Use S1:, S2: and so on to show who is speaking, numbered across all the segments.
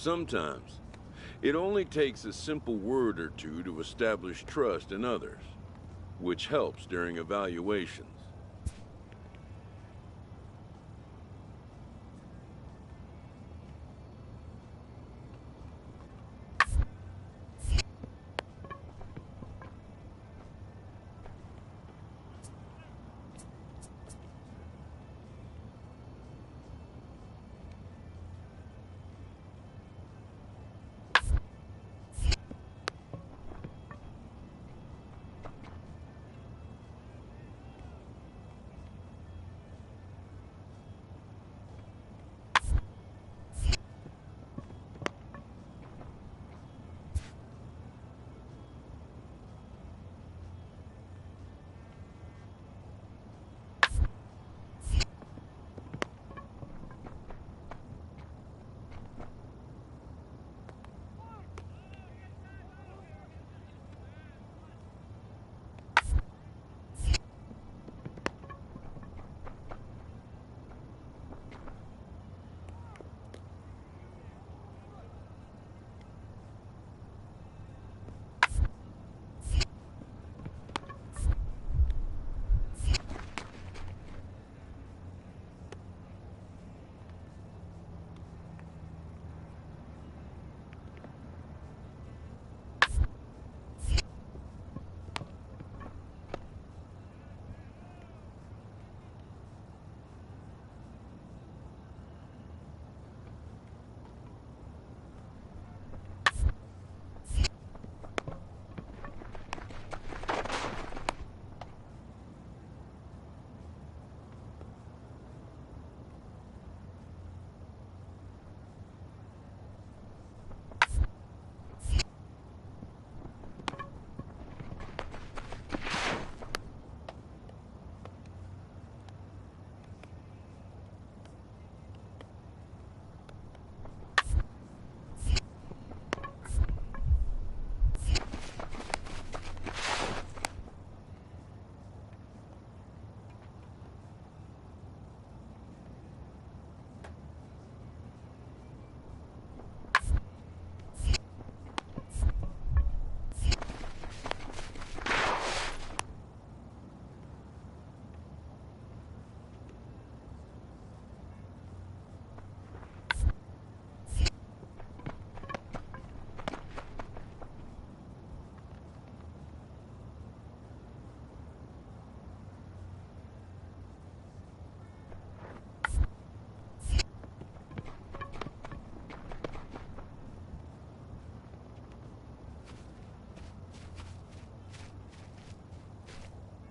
S1: Sometimes, it only takes a simple word or two to establish trust in others, which helps during evaluations.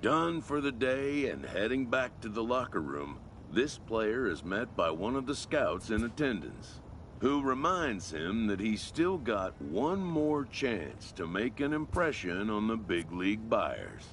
S1: Done for the day and heading back to the locker room, this player is met by one of the scouts in attendance, who reminds him that he's still got one more chance to make an impression on the big league buyers.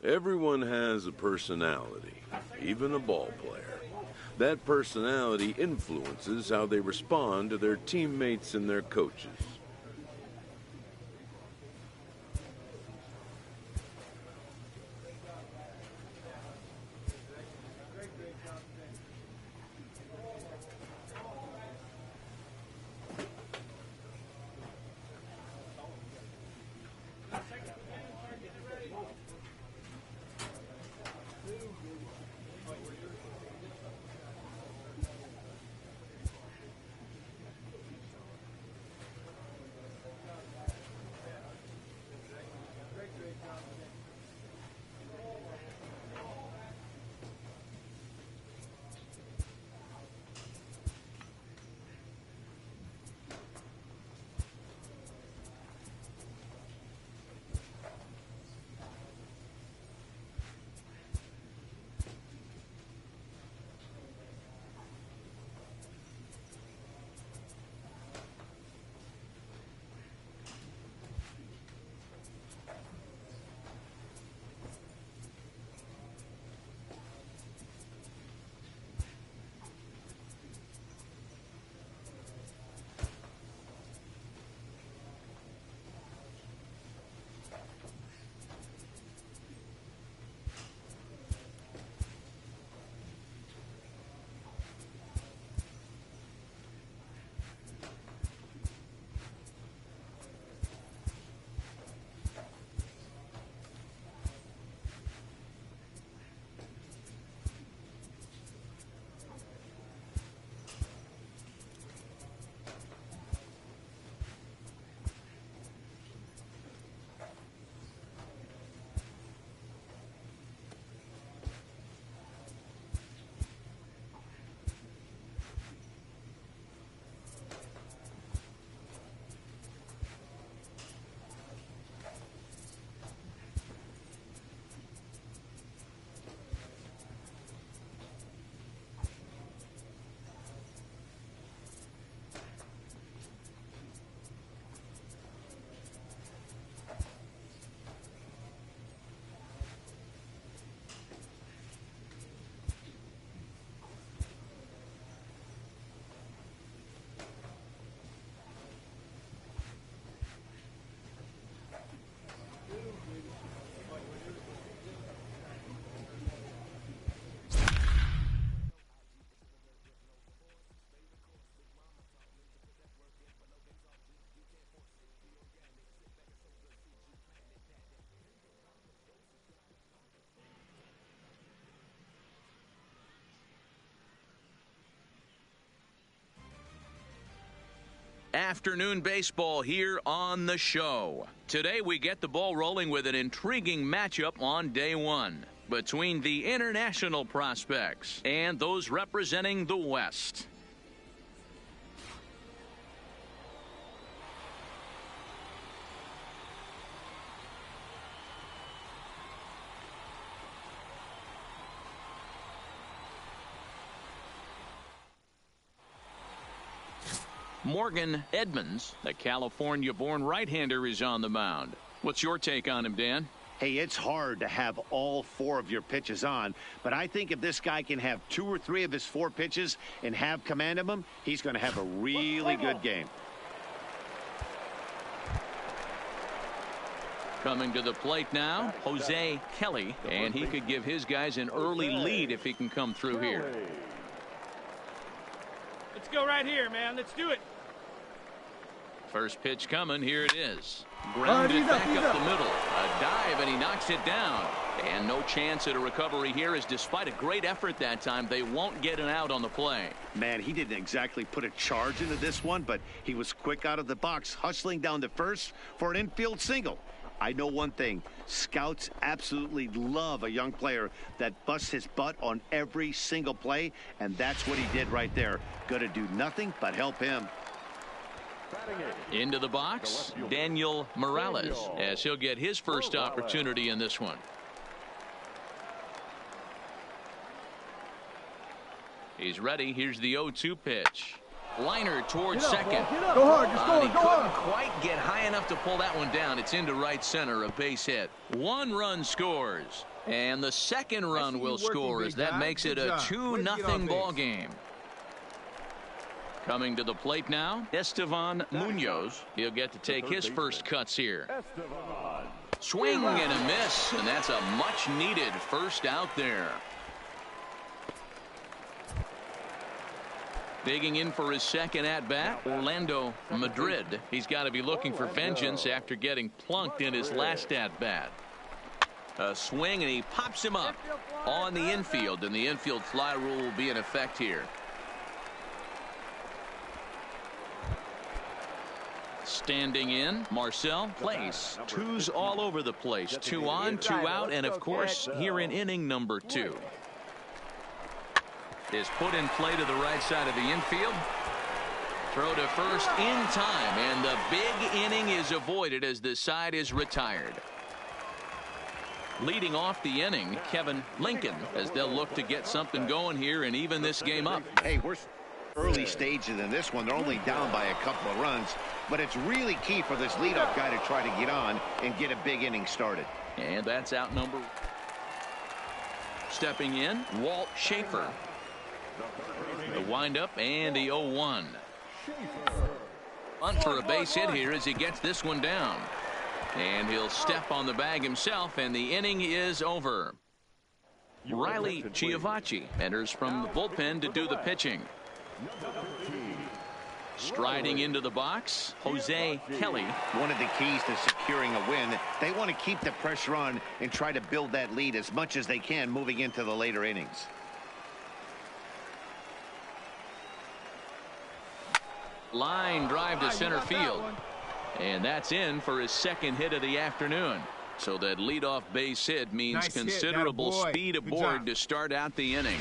S1: Everyone has a personality, even a ball player. That personality influences how they respond to their teammates and their coaches.
S2: afternoon baseball here on the show. Today we get the ball rolling with an intriguing matchup on day one between the international prospects and those representing the West. Morgan Edmonds, the California-born right-hander, is on the mound. What's your take on him, Dan?
S3: Hey, it's hard to have all 4 of your pitches on, but I think if this guy can have 2 or 3 of his 4 pitches and have command of them, he's going to have a really good game.
S2: Coming to the plate now, Jose Kelly, and he could give his guys an early lead if he can come through here.
S4: Let's go right here, man. Let's do it.
S2: First pitch coming. Here it is. Grounded back up the middle. A dive, and he knocks it down. And no chance at a recovery here, as despite a great effort that time, they won't get an out on the play.
S3: Man, he didn't exactly put a charge into this one, but he was quick out of the box, hustling down to first for an infield single. I know one thing. Scouts absolutely love a young player that busts his butt on every single play, and that's what he did right there. Going to do nothing but help him.
S2: Into the box, Daniel Morales, as he'll get his first opportunity in this one. He's ready. Here's the 0-2 pitch. Liner towards second.
S5: Go hard, just go
S2: He
S5: hard,
S2: couldn't quite get high enough to pull that one down. It's into right center, a base hit. 1 run scores, and the second run will score, as that makes it a 2-0 ball game. Coming to the plate now, Estevan Munoz. He'll get to take his first cuts here. Swing and a miss, and that's a much-needed first out there. Digging in for his second at-bat, Orlando Madrid. He's got to be looking for vengeance after getting plunked in his last at-bat. A swing, and he pops him up on the infield, and the infield fly rule will be in effect here. Standing in, Marcel Place. 2s all over the place. 2 on, 2 out, and of course, here in inning number 2. Is put in play to the right side of the infield. Throw to first in time, and the big inning is avoided as the side is retired. Leading off the inning, Kevin Lincoln, as they'll look to get something going here and even this game up.
S3: Hey, we're early stages in this one. They're only down by a couple of runs, but it's really key for this leadoff guy to try to get on and get a big inning started.
S2: And that's out number. Stepping in, Walt Schaefer. The windup and the 0-1. Hunt for a base hit here as he gets this one down. And he'll step on the bag himself, and the inning is over. Riley Chiavacci enters from the bullpen to do the pitching. Striding into the box, Jose Kelly.
S3: One of the keys to securing a win, they want to keep the pressure on and try to build that lead as much as they can moving into the later innings.
S2: Line drive to center field. And that's in for his second hit of the afternoon. So that leadoff base hit means considerable speed aboard to start out the inning.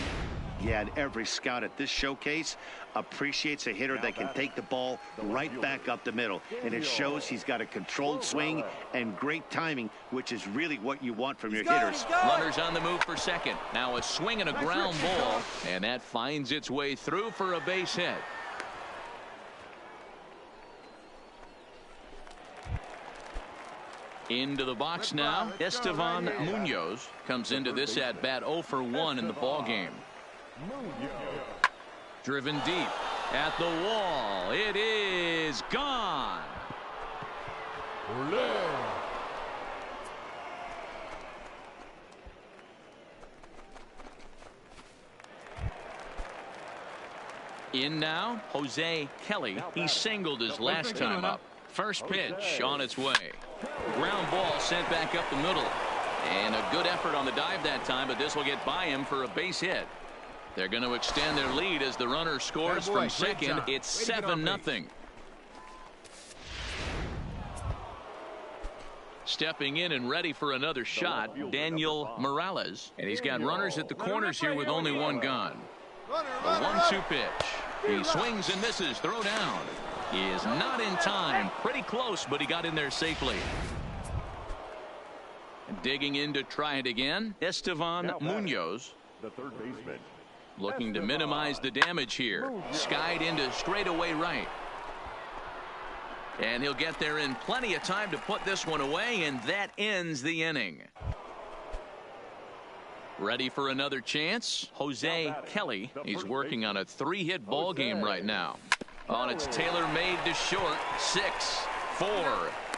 S3: Yeah, and every scout at this showcase appreciates a hitter that can take the ball right back up the middle. And it shows he's got a controlled swing and great timing, which is really what you want from your hitters.
S2: Runners on the move for second. Now a swing and a ground ball. And that finds its way through for a base hit. Into the box now, Estevan Munoz comes into this at bat 0 for 1 in the ball game. Driven deep at the wall. It is gone. In now, Jose Kelly. He singled his last time up. First pitch on its way. Ground ball sent back up the middle. And a good effort on the dive that time, but this will get by him for a base hit. They're going to extend their lead as the runner scores from second. It's 7-0. Stepping in and ready for another shot, Daniel Morales. And he's got runners at the corners here with only one gone. The 1-2 pitch. He swings and misses. Throw down. He is not in time. Pretty close, but he got in there safely. Digging in to try it again, Estevan Munoz.
S5: The third baseman.
S2: Looking to minimize the damage here. Skied into straightaway right. And he'll get there in plenty of time to put this one away, and that ends the inning. Ready for another chance? Jose Kelly. He's working on a 3-hit ball game right now. On its tailor-made to short. 6, 4,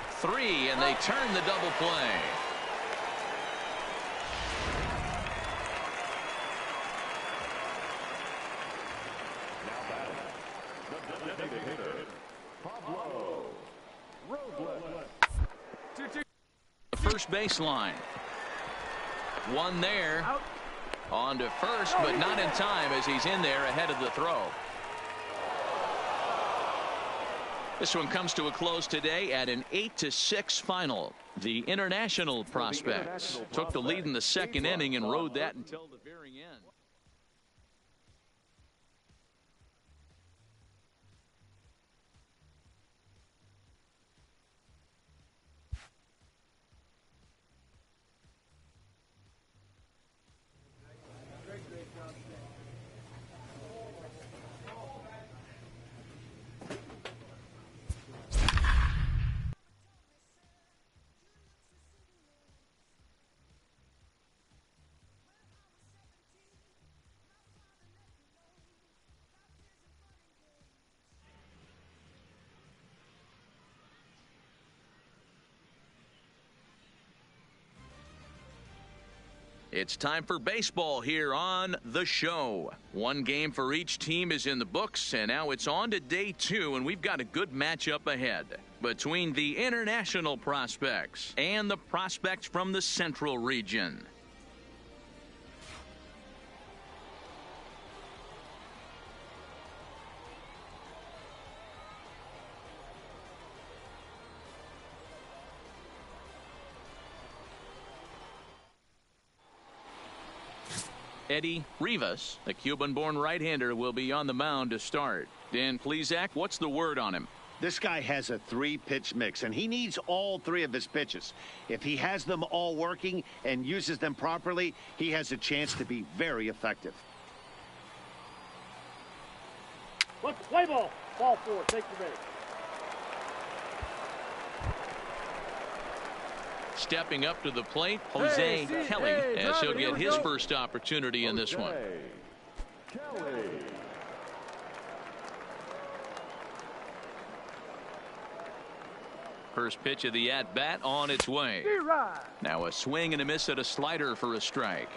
S2: 3, and they turn the double play. The first baseline. One there. On to first, but not in time as he's in there ahead of the throw. This one comes to a close today at an 8-6 final. The International Prospects took the lead in the second inning and rode that until the very end. It's time for baseball here on the show. One game for each team is in the books, and now it's on to day 2, and we've got a good matchup ahead between the International Prospects and the prospects from the Central region. Eddie Rivas, the Cuban-born right-hander, will be on the mound to start. Dan Plesac, what's the word on him?
S3: This guy has a 3-pitch mix, and he needs all 3 of his pitches. If he has them all working and uses them properly, he has a chance to be very effective.
S4: Let's play ball. Ball 4. Take the base.
S2: Stepping up to the plate, Jose Kelly, as he'll get his first opportunity in this one.
S5: Kelly.
S2: First pitch of the at-bat on its way. Now a swing and a miss at a slider for a strike.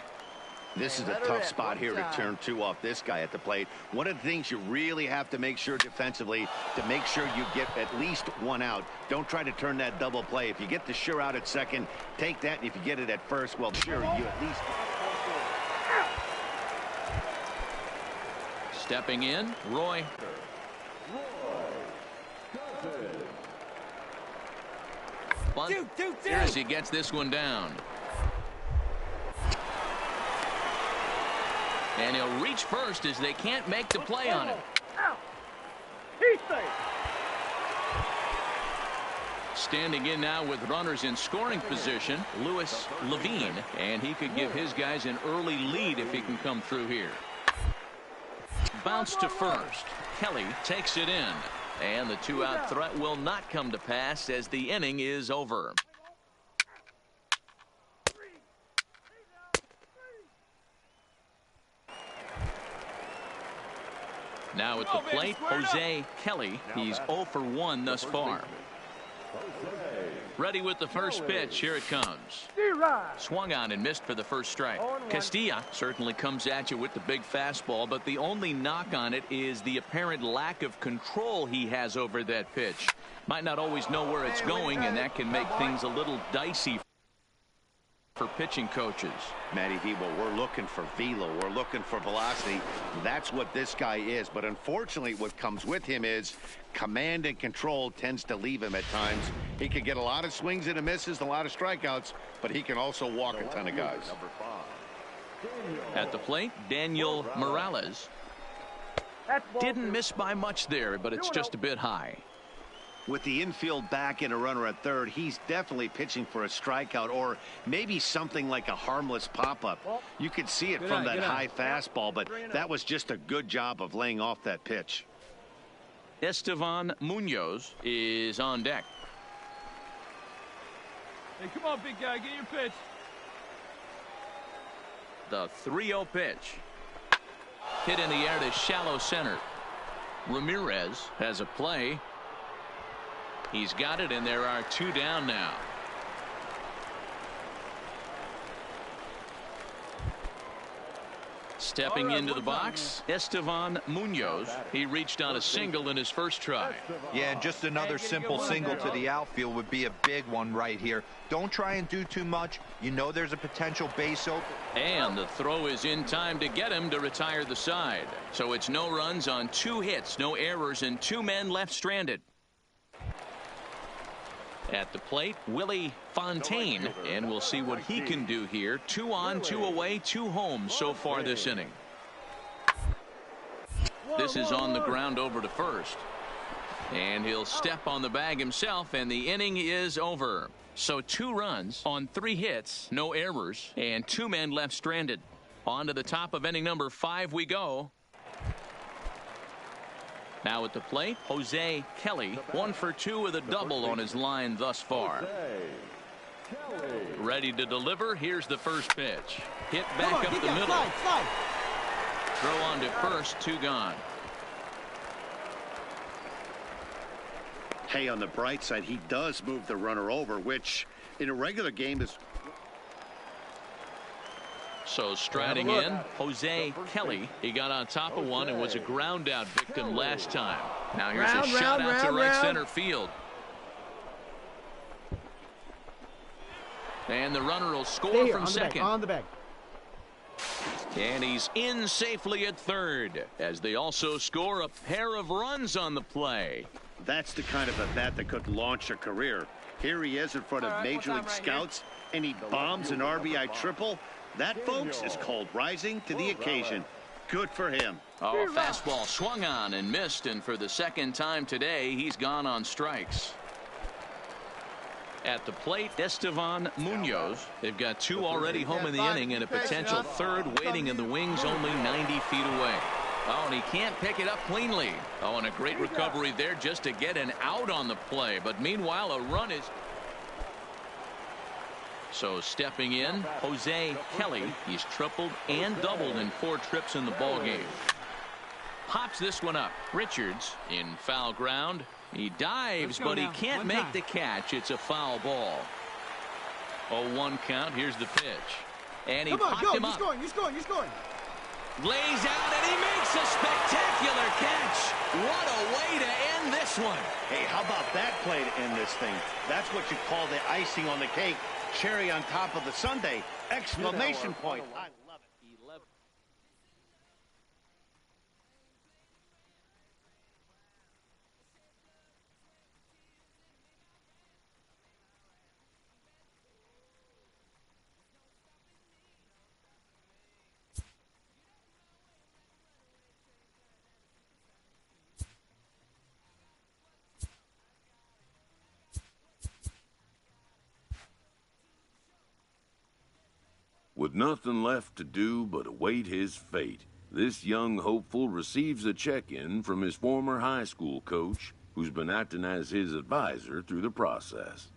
S3: This is a tough spot here to turn 2 off this guy at the plate. One of the things you really have to make sure defensively to make sure you get at least 1 out. Don't try to turn that double play. If you get the sure out at second, take that, and if you get it at first, well, sure, you at least...
S2: Stepping in, Roy. Bunt here as he gets this one down. And he'll reach first as they can't make the play on him. Standing in now with runners in scoring position, Louis Levine, and he could give his guys an early lead if he can come through here. Bounce to first. Kelly takes it in, and the 2-out threat will not come to pass as the inning is over. Now at the plate, Jose Kelly. He's 0 for 1 thus far. Ready with the first pitch. Here it comes. Swung on and missed for the first strike. Castilla certainly comes at you with the big fastball, but the only knock on it is the apparent lack of control he has over that pitch. Might not always know where it's going, and that can make things a little dicey. for pitching coaches.
S3: Matty V, well, we're looking for velo. We're looking for velocity. That's what this guy is. But unfortunately, what comes with him is command and control tends to leave him at times. He can get a lot of swings and misses, a lot of strikeouts, but he can also walk a ton of guys.
S2: At the plate, Daniel Morales. Didn't miss by much there, but it's just a bit high.
S3: With the infield back and a runner at third, he's definitely pitching for a strikeout or maybe something like a harmless pop-up. You could see it from that high fastball, but that was just a good job of laying off that pitch.
S2: Estevan Munoz is on deck.
S6: Hey, come on, big guy, get your pitch.
S2: The 3-0 pitch. Hit in the air to shallow center. Ramirez has a play. He's got it, and there are 2 down now. Stepping into the box, Estevan Munoz. He reached on a single in his first try.
S7: Yeah, and just another simple single to the outfield would be a big one right here. Don't try and do too much. You know there's a potential base open.
S2: And the throw is in time to get him to retire the side. So it's no runs on 2 hits, no errors, and 2 men left stranded. At the plate, Willie Fontaine, and we'll see what he can do here. 2 on, 2 away, 2 home so far this inning. This is on the ground over to first. And he'll step on the bag himself, and the inning is over. So 2 runs on 3 hits, no errors, and 2 men left stranded. On to the top of inning number 5 we go. Now at the plate, Jose Kelly, 1 for 2 with a double on his line thus far. Ready to deliver. Here's the first pitch. Hit back up the middle. Throw on to first, 2 gone.
S3: Hey, on the bright side, he does move the runner over, which in a regular game is...
S2: So striding in, Jose Kelly. He got on top of one and was a ground out victim last time. Now here's a shot out to right center field. And the runner will score from second.
S4: On the bag.
S2: And he's in safely at third, as they also score a pair of runs on the play.
S3: That's the kind of a bat that could launch a career. Here he is in front of Major League scouts, and he bombs an RBI triple. That, folks, is called rising to the occasion. Good for him.
S2: Oh, a fastball swung on and missed, and for the second time today, he's gone on strikes. At the plate, Estevan Munoz. They've got 2 already home in the inning and a potential 3rd waiting in the wings only 90 feet away. Oh, and he can't pick it up cleanly. Oh, and a great recovery there just to get an out on the play. But meanwhile, a run is... So stepping in, Jose Kelly. He's tripled and doubled in 4 trips in the ball game. Pops this one up. Richards in foul ground. He dives, but he can't make the catch. It's a foul ball. 0-1 count. Here's the pitch. And he popped him up.
S4: He's going.
S2: Lays out, and he makes a spectacular catch. What a way to end this one.
S3: Hey, how about that play to end this thing? That's what you call the icing on the cake. Cherry on top of the sundae. Exclamation point. I love it.
S2: 11.
S1: With nothing left to do but await his fate, this young hopeful receives a check-in from his former high school coach, who's been acting as his advisor through the process.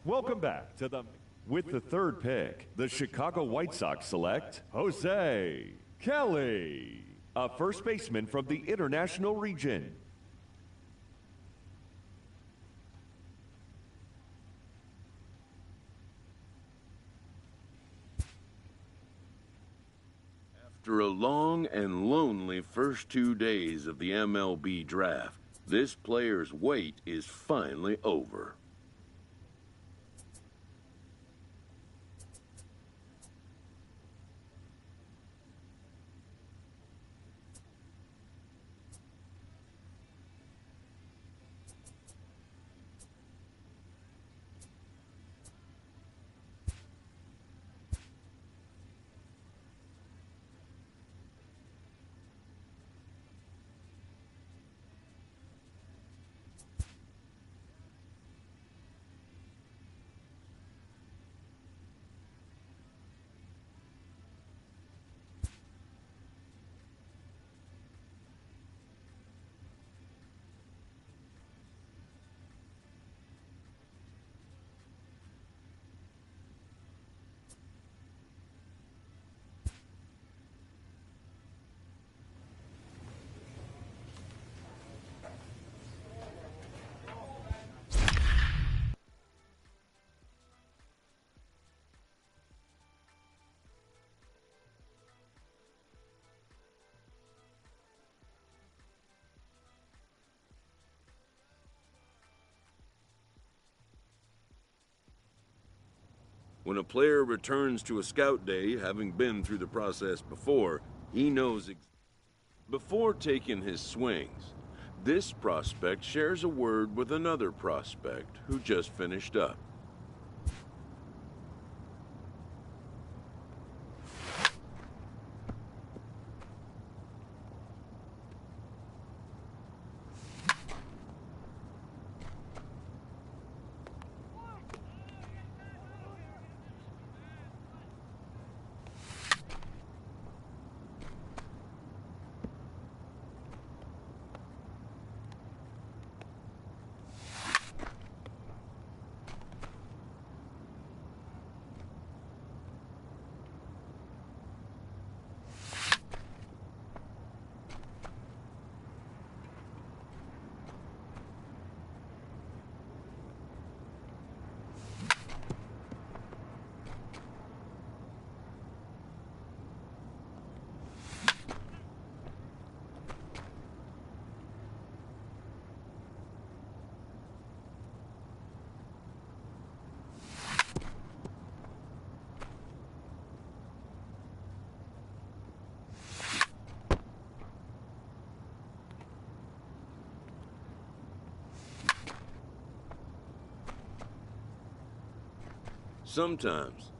S5: Welcome back to the... With the 3rd pick, the Chicago White Sox select Jose Kelly, a first baseman from the International Region.
S1: After a long and lonely first 2 days of the MLB draft, this player's wait is finally over. When a player returns to a scout day, having been through the process before, he knows before taking his swings, this prospect shares a word with another prospect who just finished up. Sometimes,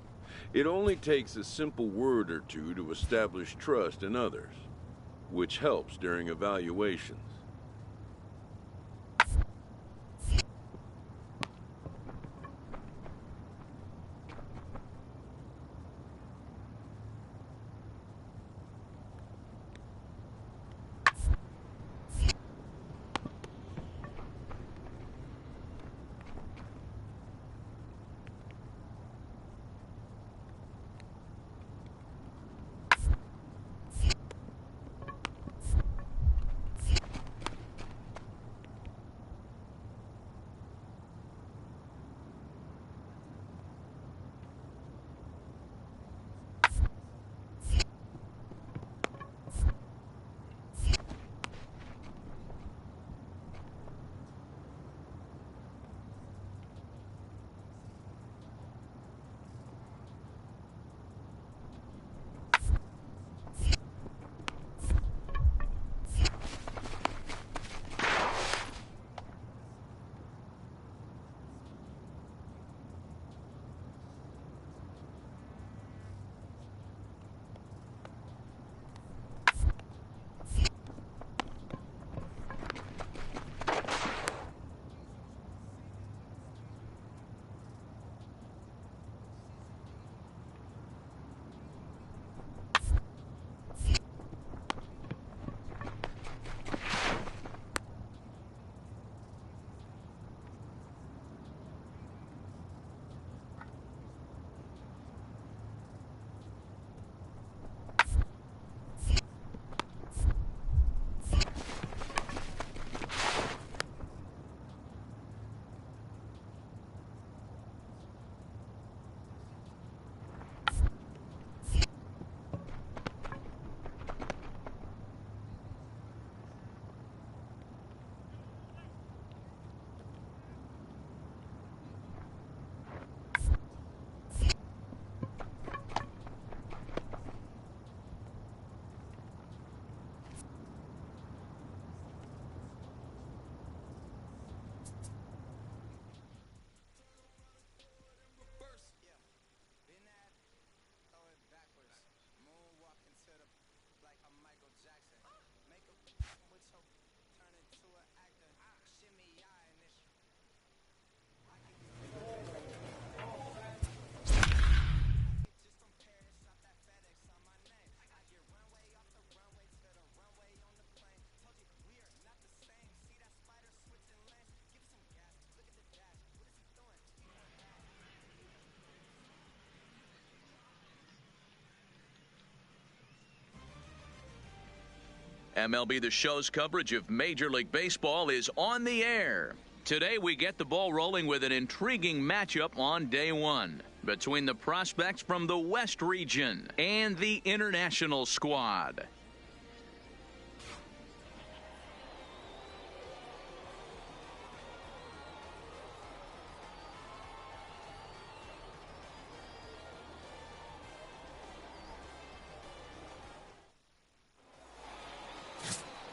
S1: it only takes a simple word or two to establish trust in others, which helps during evaluations.
S2: MLB The Show's coverage of Major League Baseball is on the air. Today we get the ball rolling with an intriguing matchup on day one between the prospects from the West region and the international squad.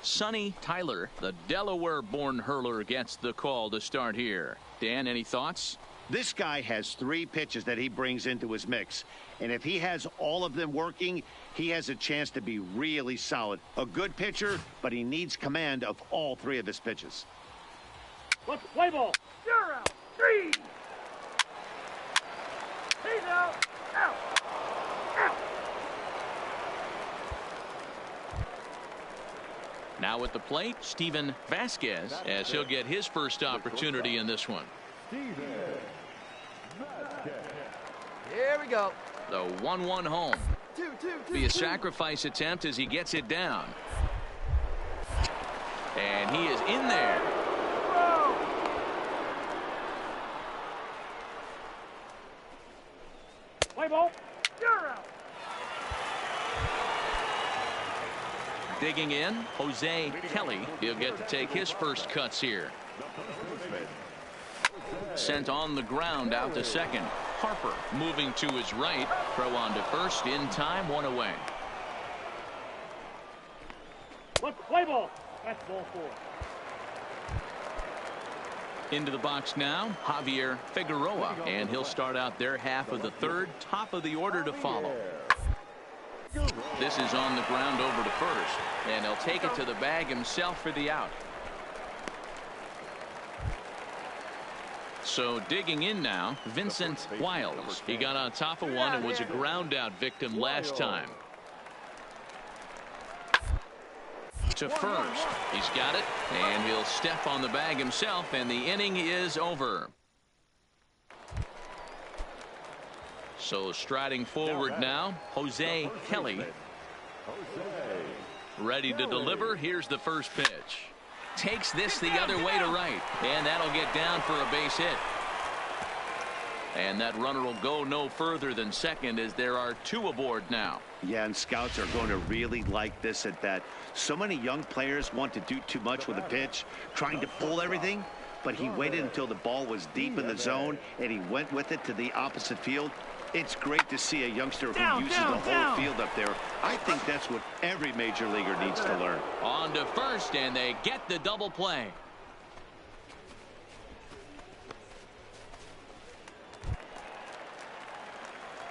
S2: Sonny Tyler, the Delaware-born hurler, gets the call to start here. Dan, any thoughts?
S3: This guy has 3 pitches that he brings into his mix. And if he has all of them working, he has a chance to be really solid. A good pitcher, but he needs command of all 3 of his pitches.
S4: Let's play ball. You're out. 3. He's out. Out. Out.
S2: Now at the plate, Steven Vasquez, as he'll get his first opportunity in this one.
S8: Here we go.
S2: The 1-1 home. Be a sacrifice attempt as he gets it down. And he is in there.
S4: Play ball. You're out.
S2: Digging in, Jose Kelly. He'll get to take his first cuts here. Sent on the ground out to second. Harper moving to his right. Throw on to first in time, 1 away.
S4: Let's play ball. That's ball 4.
S2: Into the box now, Javier Figueroa. And he'll start out their half of the third. Top of the order to follow. This is on the ground over to first. And he'll take it to the bag himself for the out. So digging in now, Vincent Wiles. He got on top of one and was a ground out victim last time. To first. He's got it. And he'll step on the bag himself. And the inning is over. So striding forward now, Jose Kelly. Ready to deliver. Here's the first pitch. Takes this the other way to right. And that'll get down for a base hit. And that runner will go no further than second as there are 2 aboard now.
S3: Yeah, and scouts are going to really like this at that. So many young players want to do too much with a pitch, trying to pull everything. But he waited until the ball was deep in the zone, and he went with it to the opposite field. It's great to see a youngster who uses the whole field up there. I think that's what every major leaguer needs to learn.
S2: On to first, and they get the double play.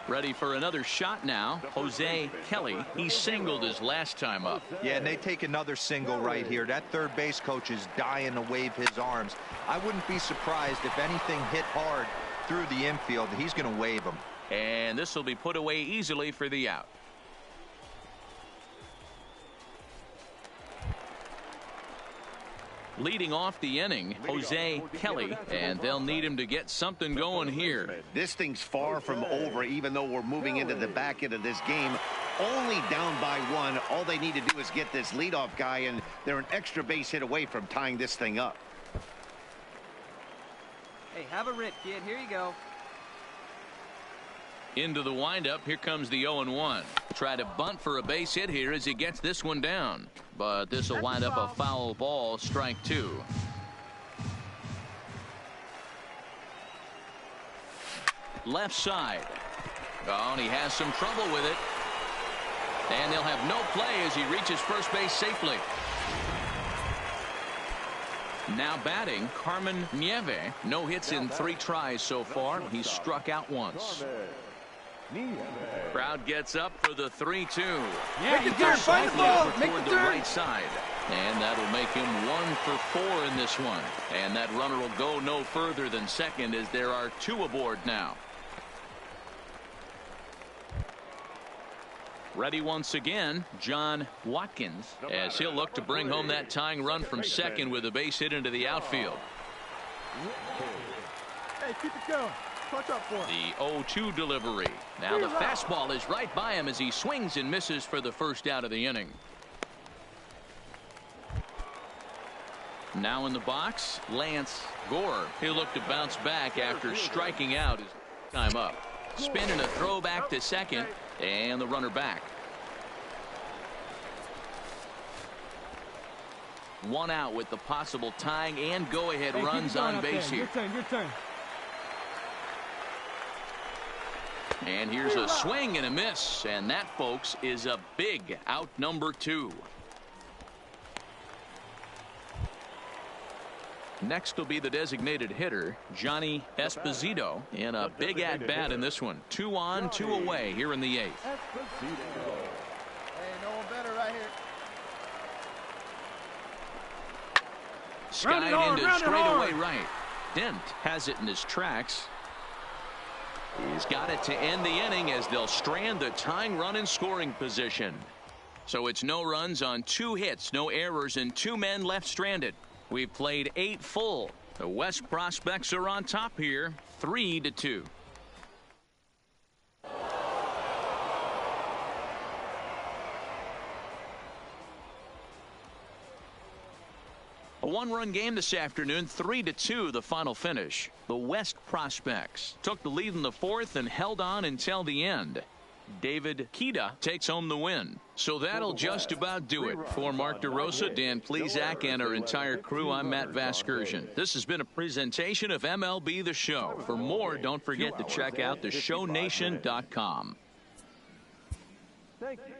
S2: Ready for another shot now. Jose Kelly. He singled his last time up.
S7: Yeah, and they take another single right here. That third base coach is dying to wave his arms. I wouldn't be surprised if anything hit hard through the infield. He's going to wave them.
S2: And this will be put away easily for the out. Leading off the inning, Jose Kelly, and they'll need him to get something going here.
S3: This thing's far from over, even though we're moving into the back end of this game. Only down by 1. All they need to do is get this leadoff guy, and they're an extra base hit away from tying this thing up.
S8: Hey, have a rip, kid. Here you go.
S2: Into the windup. Here comes the 0-1. Try to bunt for a base hit here as he gets this one down. But this will wind up a foul ball, strike 2. Left side. Oh, and he has some trouble with it. And they'll have no play as he reaches first base safely. Now batting, Carmen Nieve. No hits in 3 tries so far. He's struck out once. Crowd gets up for the 3-2.
S8: Make the turn, find the ball, make the turn.
S2: Right side. And that'll make him 1 for 4 in this one. And that runner will go no further than second as there are 2 aboard now. Ready once again, John Watkins, as he'll look to bring home that tying run from second with a base hit into the outfield.
S6: Hey, keep it going. Clutch up for him.
S2: The 0-2 delivery. Now the fastball is right by him as he swings and misses for the first out of the inning. Now in the box, Lance Gore. He'll look to bounce back after striking out his time up. Spin and a throw back to second, and the runner back. 1 out with the possible tying and go-ahead runs on base here.
S6: Your turn.
S2: And here's a swing and a miss, and that, folks, is a big out number 2. Next will be the designated hitter, Johnny Esposito, in a big at-bat in this one. 2 on, 2 away here in the 8th.
S6: Hey, no one better right here.
S2: Skied into straightaway right. Dent has it in his tracks. He's got it to end the inning as they'll strand the tying run in scoring position. So it's no runs on 2 hits, no errors, and 2 men left stranded. We've played 8 full. The West Prospects are on top here, 3-2. A 1-run game this afternoon, 3-2 the final finish. The West Prospects took the lead in the 4th and held on until the end. David Kita takes home the win. So that'll just about do it. For Mark DeRosa, Dan Plesac, and our entire crew, I'm Matt Vasgersian. This has been a presentation of MLB The Show. For more, don't forget to check out theshownation.com.
S5: Thank you.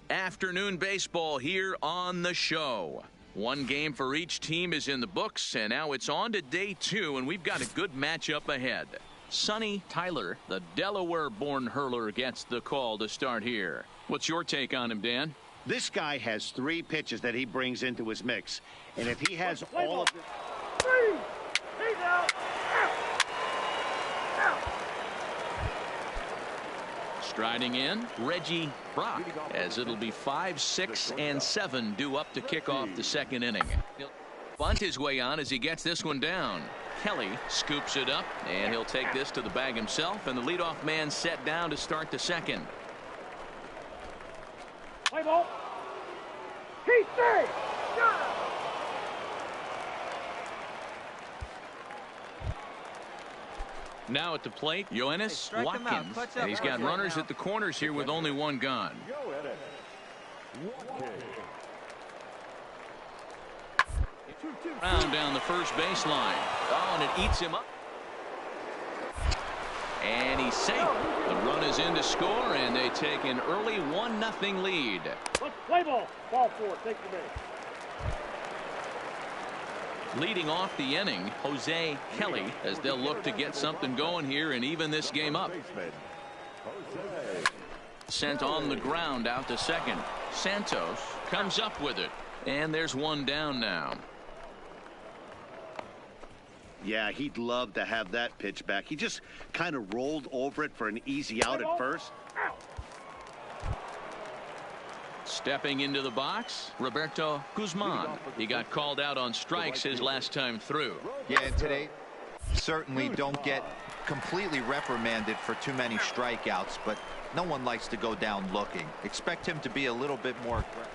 S2: Afternoon baseball here on the show. 1 game for each team is in the books, and now it's on to day 2, and we've got a good matchup ahead. Sonny Tyler, the Delaware-born hurler, gets the call to start here. What's your take on him, Dan?
S3: This guy has 3 pitches that he brings into his mix, and if he has all of them.
S4: 3. He's out.
S2: Striding in, Reggie Brock, as it'll be 5, 6, and 7 due up to kick off the 2nd inning. He'll bunt his way on as he gets this one down. Kelly scoops it up, and he'll take this to the bag himself, and the leadoff man set down to start the 2nd.
S4: Play ball. Keep 3.
S2: Now at the plate, Yoenis Watkins, and he's got runners at the corners here with only 1 gone. Round down the first baseline. Oh, and it eats him up. And he's safe. The run is in to score, and they take an early 1-0 lead.
S4: Let's play ball. Ball 4. Take the base.
S2: Leading off the inning, Jose Kelly, as they'll look to get something going here and even this game up. Sent on the ground out to second. Santos comes up with it, and there's 1 down now.
S3: Yeah, he'd love to have that pitch back. He just kind of rolled over it for an easy out at first.
S2: Stepping into the box, Roberto Guzman. He got called out on strikes his last time through.
S7: Yeah, and today certainly don't get completely reprimanded for too many strikeouts, but no one likes to go down looking. Expect him to be a little bit more aggressive.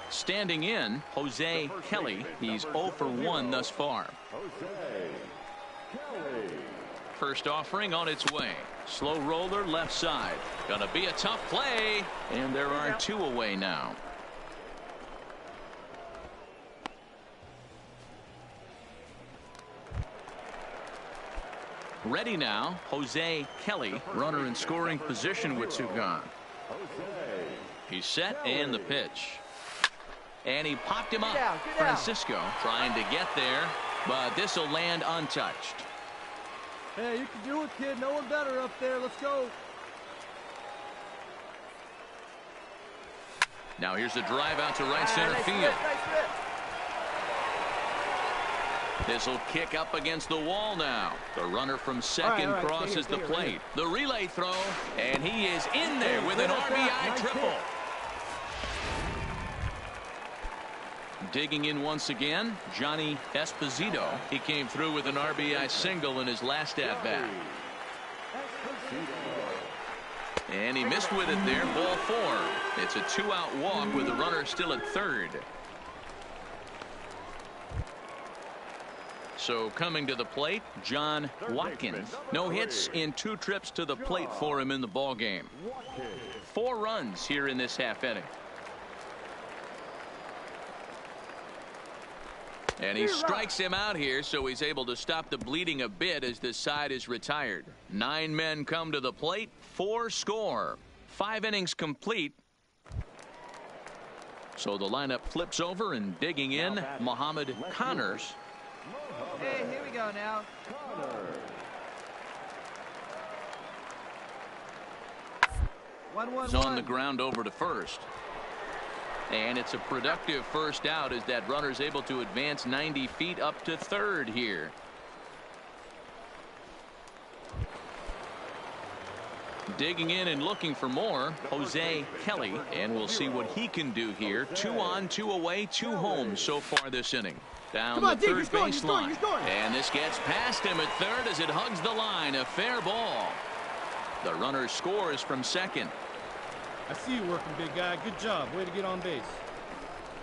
S2: Standing in, Jose Kelly. He's 0 for 1 thus far. First offering on its way. Slow roller left side. Gonna be a tough play. And there are 2 away now. Ready now, Jose Kelly, runner in scoring position with 2 gone. He's set and the pitch. And he popped him up. Francisco trying to get there, but this will land untouched.
S6: Hey, you can do it, kid. No one better up there. Let's go.
S2: Now here's a drive out to right center field. This will kick up against the wall now. The runner from second crosses the plate. The relay throw, and he is in there with an RBI triple. Digging in once again, Johnny Esposito. He came through with an RBI single in his last at-bat. And he missed with it there, ball 4. It's a 2-out walk with the runner still at third. So coming to the plate, John Watkins. No hits in 2 trips to the plate for him in the ball game. 4 runs here in this half inning. And he strikes him out here, so he's able to stop the bleeding a bit as this side is retired. 9 men come to the plate, 4 score. 5 innings complete. So the lineup flips over, and digging in, Mohamed Connors.
S8: Hey, here we go now.
S2: He's on the ground over to first. And it's a productive first out as that runner's able to advance 90 feet up to third here. Digging in and looking for more, Jose Kelly, and we'll see what he can do here. 2 on, 2 away, 2 home so far this inning. Down the third baseline. And this gets past him at third as it hugs the line. A fair ball. The runner scores from second.
S4: I see you working, big guy. Good job. Way to get on base.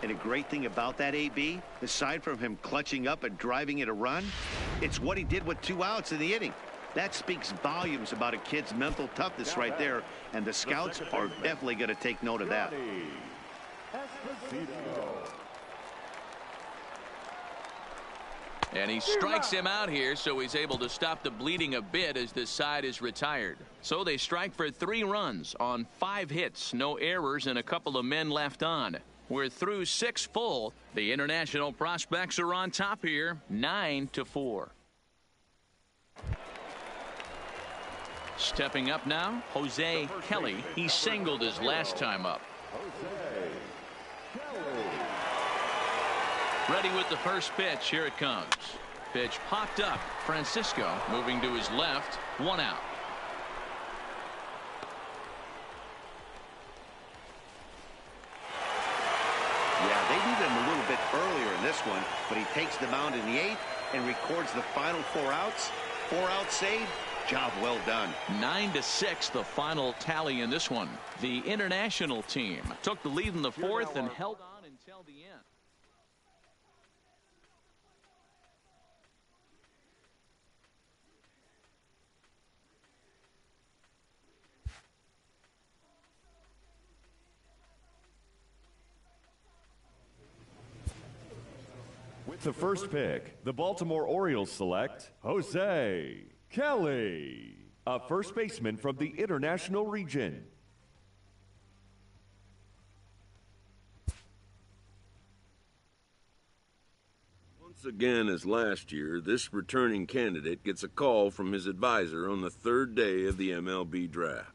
S3: And a great thing about that, AB, aside from him clutching up and driving in a run, it's what he did with 2 outs in the inning. That speaks volumes about a kid's mental toughness right there, and the scouts are definitely going to take note of that.
S2: And he strikes him out here, so he's able to stop the bleeding a bit as this side is retired. So they strike for 3 runs on 5 hits, no errors, and a couple of men left on. We're through 6 full. The international prospects are on top here, 9-4. Stepping up now, Jose Kelly. He singled his last time up. Ready with the first pitch. Here it comes. Pitch popped up. Francisco moving to his left. 1 out.
S3: Yeah, they needed him a little bit earlier in this one, but he takes the mound in the 8th and records the final 4 outs. 4 out save. Job well done.
S2: 9-6 the final tally in this one. The international team took the lead in the 4th and held on until the end.
S5: With the first pick, the Baltimore Orioles select Jose Kelly, a first baseman from the International Region.
S1: Once again, as last year, this returning candidate gets a call from his advisor on the 3rd day of the MLB draft.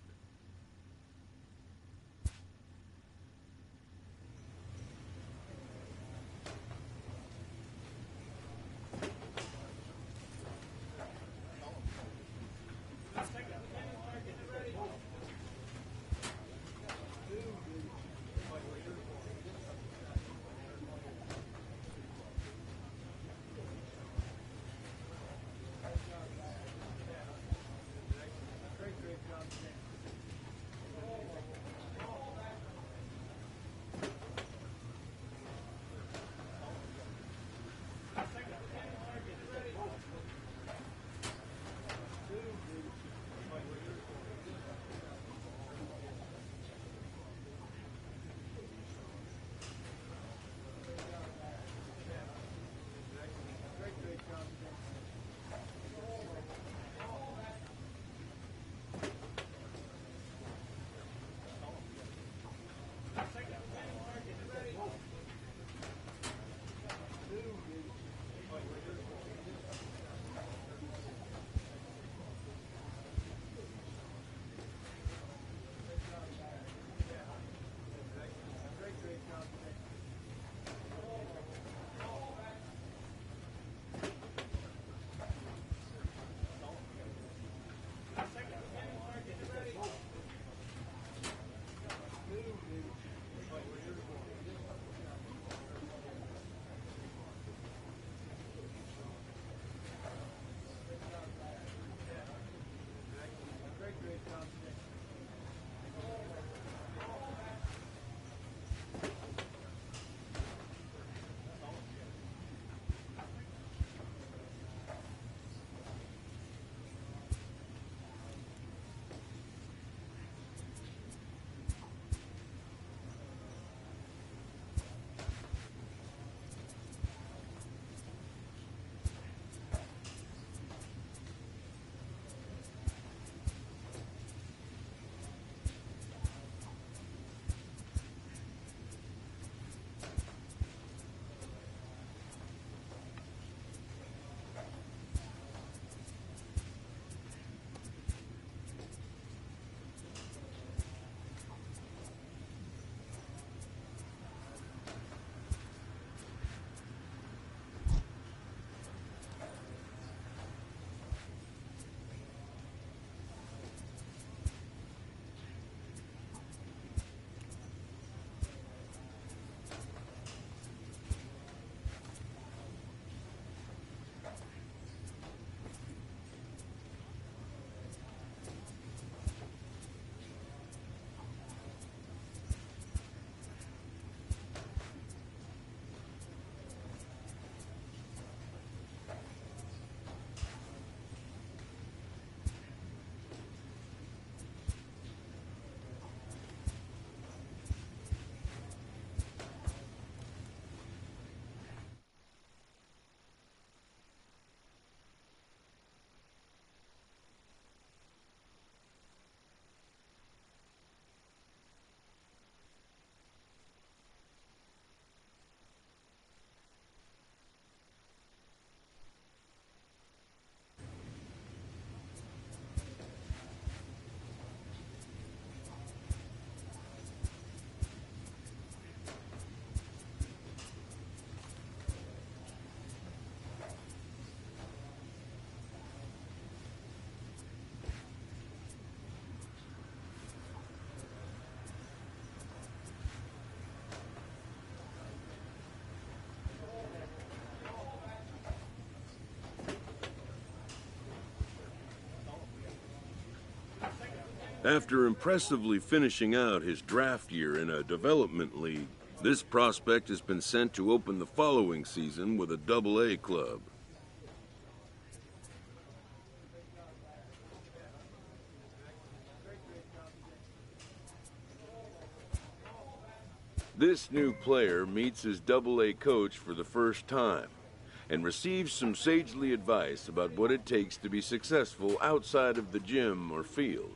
S1: After impressively finishing out his draft year in a development league, this prospect has been sent to open the following season with a Double-A club. This new player meets his Double-A coach for the first time and receives some sagely advice about what it takes to be successful outside of the gym or field.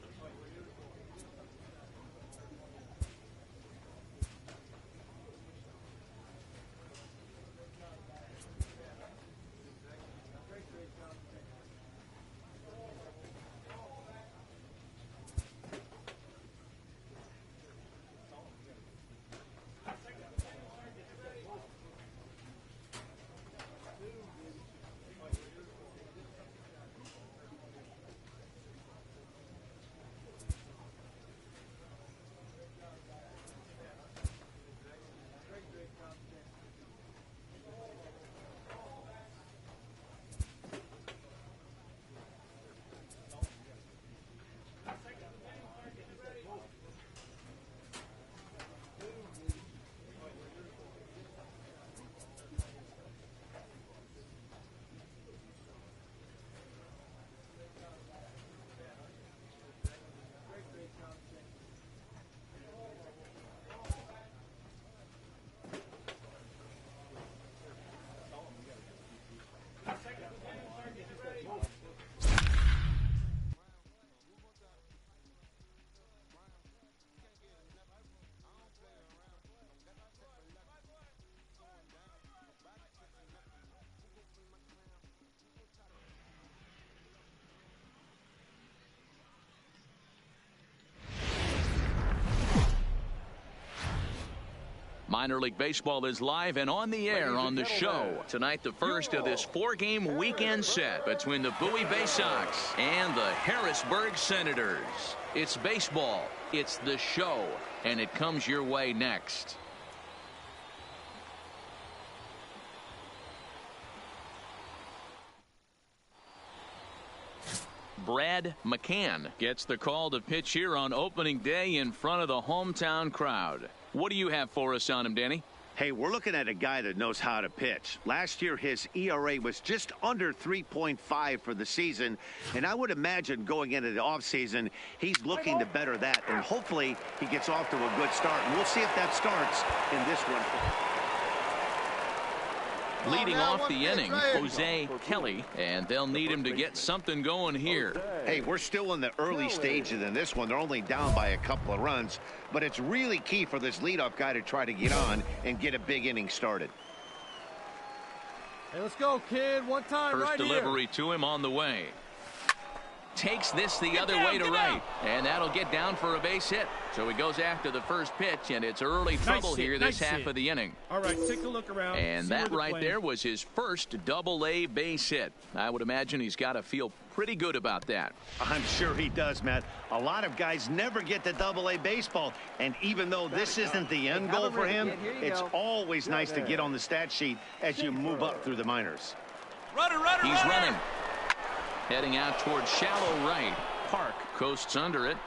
S2: Minor League Baseball is live and on the air on the show. Tonight, the first of this 4-game weekend set between the Bowie Bay Sox and the Harrisburg Senators. It's baseball, it's the show, and it comes your way next. Brad McCann gets the call to pitch here on opening day in front of the hometown crowd. What do you have for us on him, Danny?
S3: Hey, we're looking at a guy that knows how to pitch. Last year, his ERA was just under 3.5 for the season, and I would imagine going into the offseason, he's looking to better that, and hopefully he gets off to a good start. And we'll see if that starts in this one.
S2: Leading off the inning, Jose Kelly, and they'll need him to get something going here.
S3: Hey, we're still in the early stages in this one. They're only down by a couple of runs, but it's really key for this leadoff guy to try to get on and get a big inning started.
S6: Hey, let's go, kid. One time
S2: First
S6: right
S2: delivery
S6: here.
S2: to him on the way. Takes this the other way to right, and that'll get down for a base hit. So he goes after the first pitch, and it's early trouble here this half of the inning.
S9: All right, take a look around.
S2: And that right there was his first Double-A base hit. I would imagine he's got to feel pretty good about that.
S3: I'm sure he does, Matt. A lot of guys never get to Double-A baseball, and even though this isn't the end goal for him, it's always nice to get on the stat sheet as you move up through the minors.
S2: He's running. Heading out towards shallow right. Park coasts under it.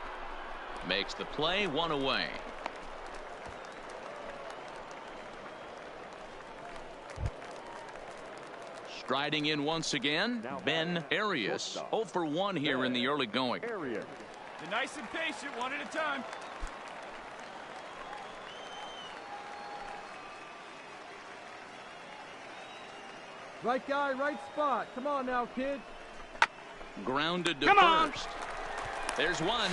S2: Makes the play, one away. Striding in once again, Ben Arias. 0 for 1 here in the early going.
S9: You're nice and patient, one at a time.
S6: Right guy, right spot. Come on now, kid.
S2: Grounded to first. There's one.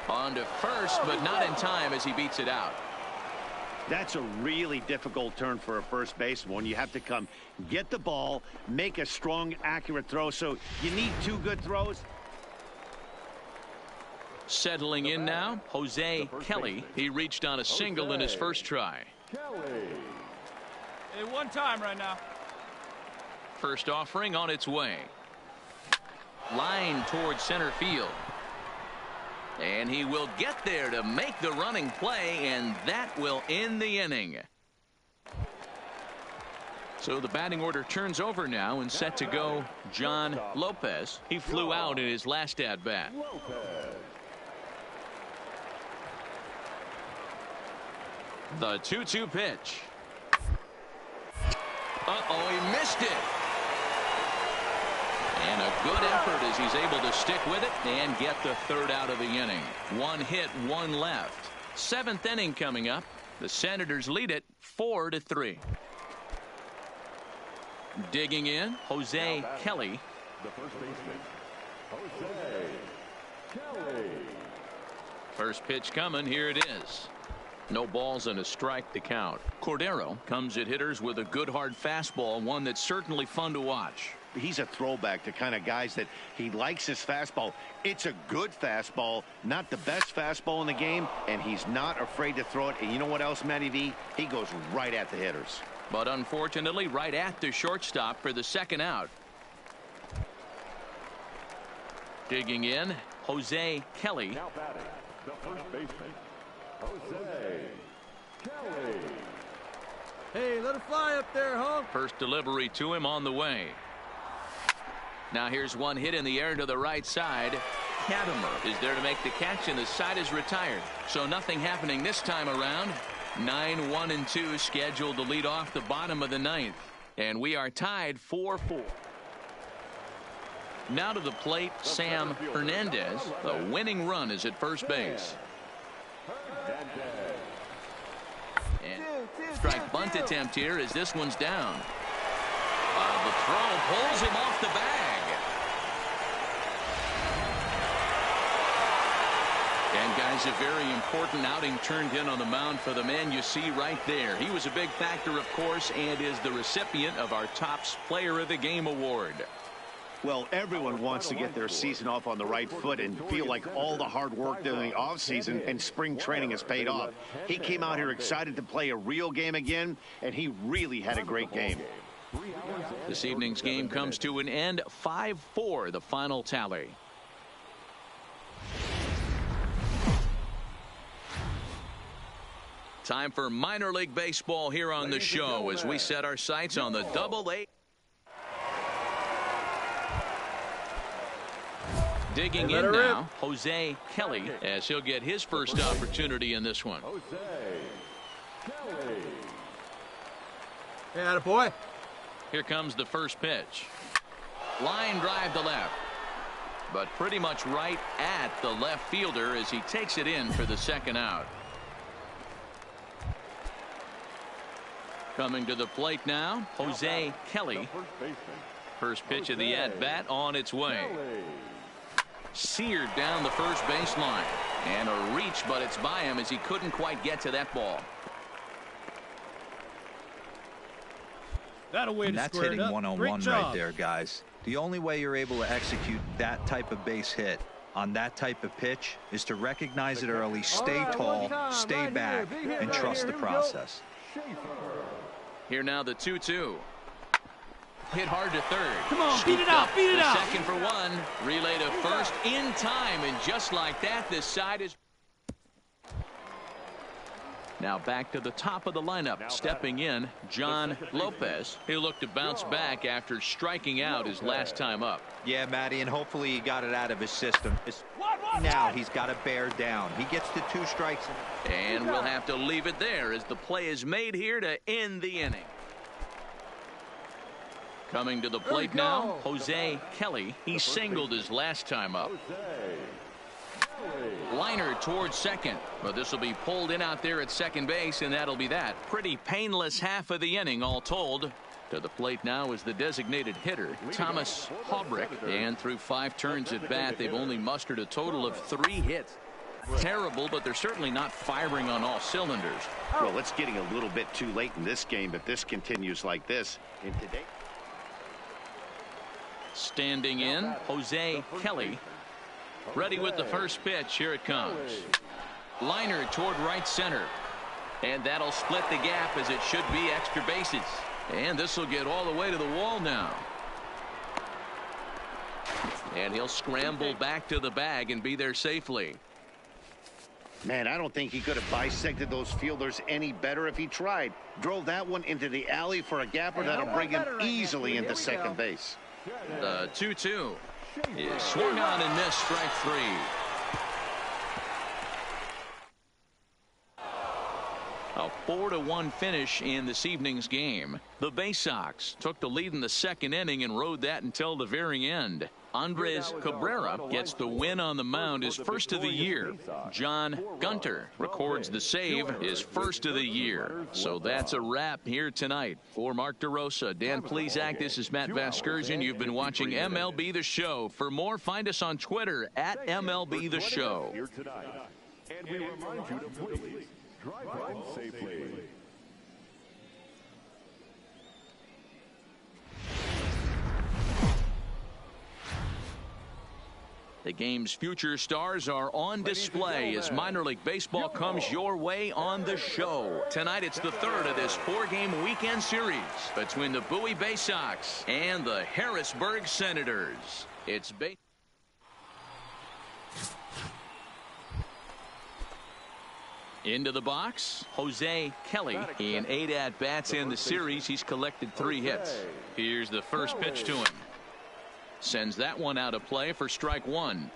S2: On to first, but not in time as he beats it out.
S3: That's a really difficult turn for a first baseman. You have to come get the ball, make a strong, accurate throw. So you need 2 good throws.
S2: Settling in now, Jose Kelly. He reached on a single in his first try.
S9: Hey, one time right now.
S2: First offering on its way. Line towards center field. And he will get there to make the running play, and that will end the inning. So the batting order turns over now, and set to go John Lopez. He flew out in his last at bat. The 2-2 pitch. Uh-oh, he missed it. And a good effort as he's able to stick with it and get the third out of the inning. 1 hit, 1 left. 7th inning coming up. The Senators lead it 4-3. Digging in, Jose Kelly.
S5: The first baseman, Jose Kelly.
S2: First pitch coming. Here it is. No balls and a strike to count. Cordero comes at hitters with a good hard fastball, one that's certainly fun to watch.
S3: He's a throwback to kind of guys that he likes his fastball. It's a good fastball, not the best fastball in the game, and he's not afraid to throw it. And you know what else, Matty V? He goes right at the hitters.
S2: But unfortunately, right at the shortstop for the second out. Digging in, Jose Kelly.
S5: Now batting, the first baseman, Jose Kelly.
S6: Hey, let it fly up there, Hunk.
S2: First delivery to him on the way. Now here's one hit in the air to the right side. Katimer is there to make the catch, and the side is retired. So nothing happening this time around. 9-1-2 scheduled to lead off the bottom of the 9th. And we are tied 4-4. Now to the plate, Sam Hernandez. The winning run is at first base. And strike bunt attempt here as this one's down. The throw pulls him off the bag. And guys, a very important outing turned in on the mound for the man you see right there. He was a big factor, of course, and is the recipient of our Topps Player of the Game award.
S3: Well, everyone wants to get their season off on the right foot and feel like all the hard work during the offseason and spring training has paid off. He came out here excited to play a real game again, and he really had a great game.
S2: This evening's game comes to an end. 5-4, the final tally. Time for minor league baseball here on the show as we set our sights on the Double-A. Digging in now, Jose Kelly, as he'll get his first opportunity in this one.
S5: Jose Kelly.
S6: Hey, attaboy.
S2: Here comes the first pitch. Line drive to left. But pretty much right at the left fielder as he takes it in for the second out. Coming to the plate now, Jose Kelly. First pitch of the at-bat on its way. Seared down the first baseline. And a reach, but it's by him as he couldn't quite get to that ball.
S6: That'll win.
S7: And that's hitting one-on-one right there, guys. The only way you're able to execute that type of base hit on that type of pitch is to recognize it early, stay tall, stay back, and trust the process.
S2: Here now the 2-2. Hit hard to third.
S6: Come on, beat it out, beat it out.
S2: Second for one. Relay to first in time, and just like that, this side is. Now back to the top of the lineup. Stepping in, John Lopez. He'll look to bounce back after striking out his last time up.
S7: Yeah, Matty, and hopefully he got it out of his system. Now he's got to bear down. He gets to 2 strikes.
S2: And we'll have to leave it there as the play is made here to end the inning. Coming to the plate now, Jose Kelly. He singled his last time up. Liner towards second, but this will be pulled in out there at second base, and that'll be that. Pretty painless half of the inning, all told. To the plate now is the designated hitter, Thomas Haubrick, and through 5 turns at bat, they've only mustered a total of 3 hits. Terrible, but they're certainly not firing on all cylinders.
S3: Well, it's getting a little bit too late in this game if this continues like this. And today,
S2: standing in, Jose Kelly. Ready with the first pitch. Here it comes. Liner toward right center. And that'll split the gap as it should be extra bases. And this will get all the way to the wall now. And he'll scramble back to the bag and be there safely.
S3: man, I don't think he could have bisected those fielders any better if he tried. Drove that one into the alley for a gapper that'll bring him easily into second base.
S2: The 2-2 is swung on and missed, strike 3. A 4-1 finish in this evening's game. The Bay Sox took the lead in the second inning and rode that until the very end. Andres Cabrera gets the win on the mound, his first of the year. John Gunter records the save, his first of the year. So that's a wrap here tonight. For Mark DeRosa, Dan Plesac, this is Matt Vasgersian. You've been watching MLB The Show. For more, find us on Twitter at MLB The Show.
S5: And we remind you to please drive home safely.
S2: The game's future stars are on display as minor league baseball comes your way on the show. Tonight it's the third of this 4-game weekend series between the Bowie Bay Sox and the Harrisburg Senators. It's into the box, Jose Kelly. In 8 at-bats in the series, he's collected 3 hits. Here's the first pitch to him. Sends that one out of play for strike 1.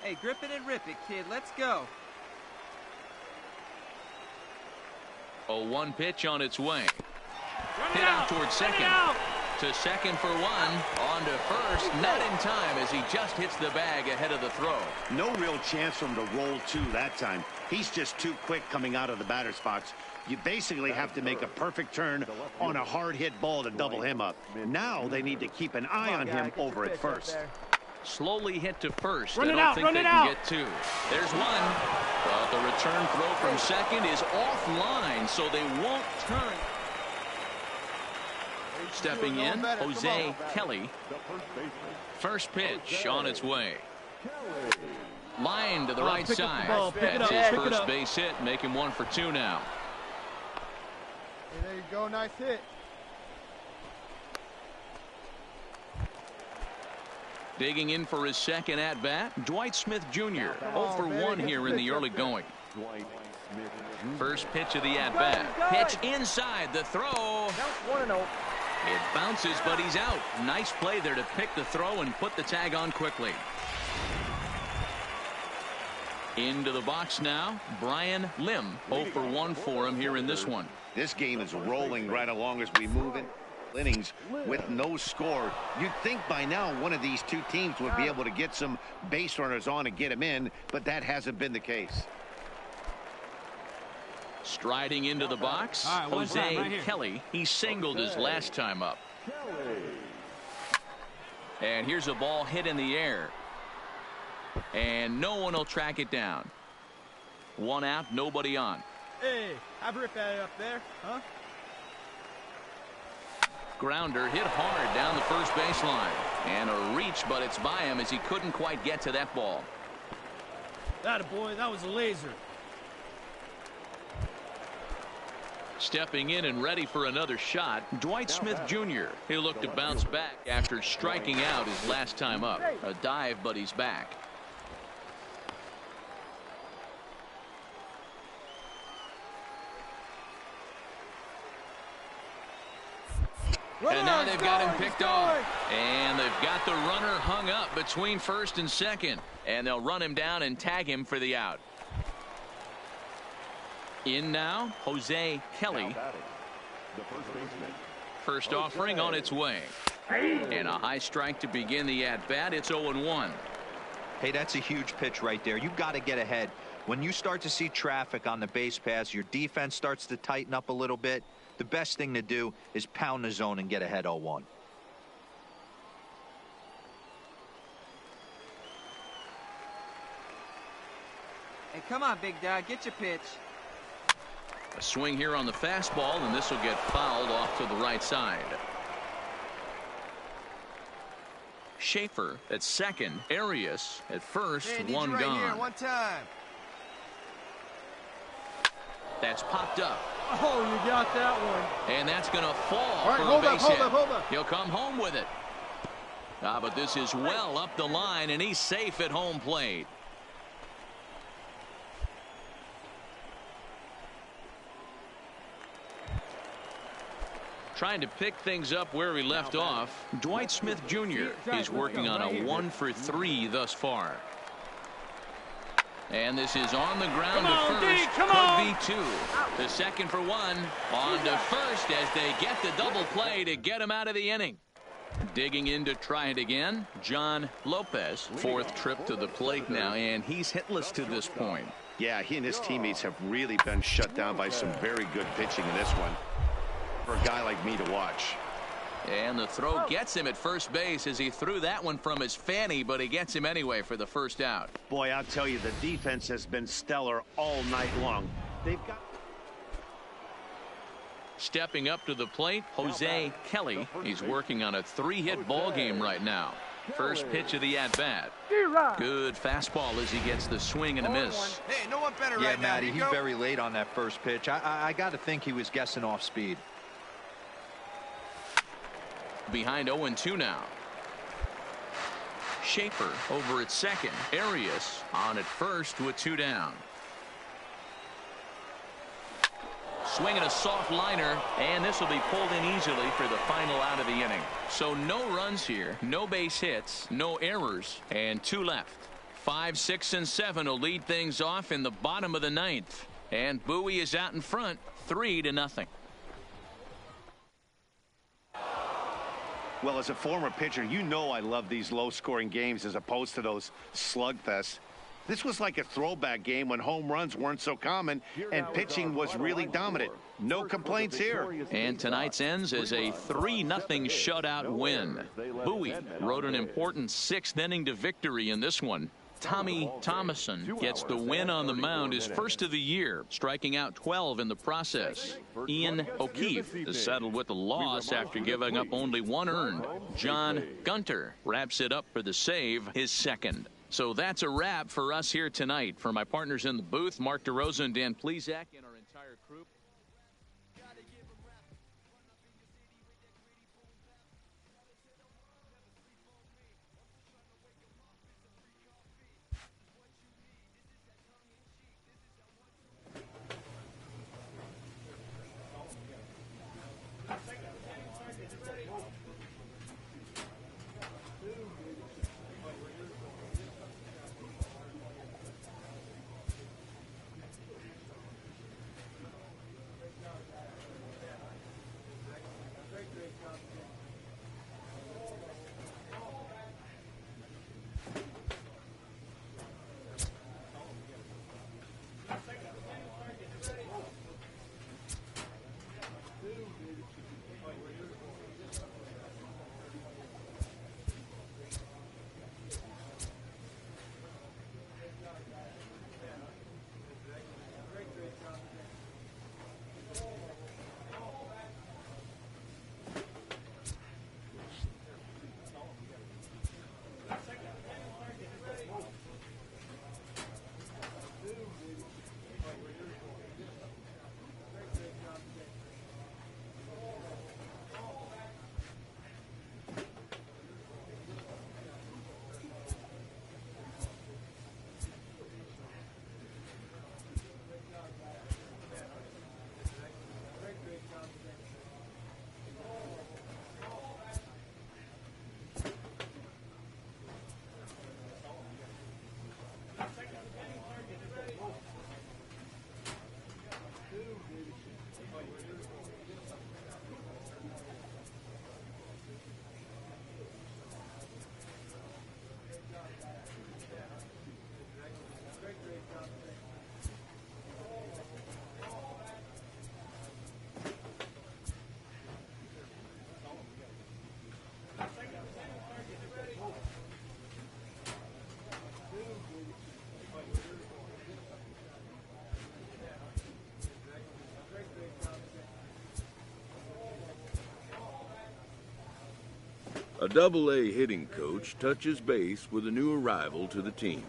S8: Hey, grip it and rip it, kid. Let's go.
S2: 0-1 pitch on its way. Hit out towards second. To second for 1. On to first. Not in time as he just hits the bag ahead of the throw.
S3: No real chance for him to roll 2 that time. He's just too quick coming out of the batter's box. You basically have to make a perfect turn on a hard hit ball to double him up. Now they need to keep an eye on him over at first.
S2: Slowly hit to first.
S4: Run
S2: I
S4: it
S2: don't
S4: out,
S2: think
S4: run
S2: they
S4: it
S2: can
S4: out.
S2: get 2. There's 1. But the return throw from second is offline, so they won't turn. Stepping in, Jose Kelly. First pitch on its way. Line to the right side. That's his first base hit, making 1 for 2 now.
S6: Hey, there you go. Nice hit.
S2: Digging in for his second at-bat, Dwight Smith Jr. 0 for 1 here in the early going. First pitch of the at-bat. Pitch inside the throw. It bounces, but he's out. Nice play there to pick the throw and put the tag on quickly. Into the box now, Brian Lim. 0 for 1 for him here in this one.
S3: This game is rolling right along as we move in innings with no score. You'd think by now one of these 2 teams would be able to get some base runners on and get them in, but that hasn't been the case.
S2: Striding into the box, Jose Kelly. He singled his last time up. And here's a ball hit in the air. And no one will track it down. 1 out, nobody on.
S6: Hey, I ripped that up there, huh?
S2: Grounder hit hard down the first baseline. And a reach, but it's by him as he couldn't quite get to that ball.
S4: Attaboy, that was a laser.
S2: Stepping in and ready for another shot, Dwight Smith Jr. He'll look to bounce back after striking out his last time up. A dive, but he's back. And now they've got him picked off. And they've got the runner hung up between first and second. And they'll run him down and tag him for the out. In now, Jose Kelly. First offering on its way. And a high strike to begin the at-bat. It's 0-1.
S7: Hey, that's a huge pitch right there. You've got to get ahead. When you start to see traffic on the base paths, your defense starts to tighten up a little bit. The best thing to do is pound the zone and get ahead 0-1.
S8: Hey, come on, big dog. Get your pitch.
S2: A swing here on the fastball, and this will get fouled off to the right side. Schaefer at second. Arias at first.
S6: Hey,
S2: One
S6: right
S2: gone.
S6: Here, one time.
S2: That's popped up.
S4: Oh, you got that one.
S2: And that's going to fall
S6: All right,
S2: for
S6: hold
S2: a
S6: up,
S2: base
S6: hold
S2: hit.
S6: up, hold up.
S2: He'll come home with it. But this is well up the line, and he's safe at home plate. Trying to pick things up where we left off, Dwight Smith Jr. is working on a 1 for 3 thus far. And this is on the ground
S9: Come on,
S2: to first.
S9: D, come
S2: Could
S9: on.
S2: be two. The second for one. On to first as they get the double play to get him out of the inning. Digging in to try it again, John Lopez. Fourth trip to the plate now, and he's hitless to this point.
S3: Yeah, he and his teammates have really been shut down by some very good pitching in this one for a guy like me to watch.
S2: And the throw gets him at first base as he threw that one from his fanny, but he gets him anyway for the first out.
S3: Boy, I'll tell you, the defense has been stellar all night long. They've got...
S2: Stepping up to the plate, Jose Kelly. He's working on a 3-hit ball game right now. First pitch of the at-bat. Good fastball as he gets the swing and a miss.
S8: Hey, no one better
S7: Yeah,
S8: right now.
S7: Matty, he's very late on that first pitch. I got to think he was guessing off speed.
S2: Behind 0-2 now. Schaefer over at second. Arias on at first with 2 down. Swinging a soft liner, and this will be pulled in easily for the final out of the inning. So no runs here, no base hits, no errors, and 2 left. 5, 6, and 7 will lead things off in the bottom of the 9th. And Bowie is out in front, 3-0.
S3: Well, as a former pitcher, you know I love these low-scoring games as opposed to those slugfests. This was like a throwback game when home runs weren't so common and pitching was really dominant. No complaints here.
S2: And tonight's ends as a 3-0 shutout win. Bowie wrote an important 6th inning to victory in this one. Tommy Thomason gets the win on the mound, his first of the year, striking out 12 in the process. Ian O'Keefe is settled with the loss after giving up only 1 earned. John Gunter wraps it up for the save, his second. So that's a wrap for us here tonight. For my partners in the booth, Mark DeRosa and Dan Plesac, and our entire crew.
S1: A Double-A hitting coach touches base with a new arrival to the team.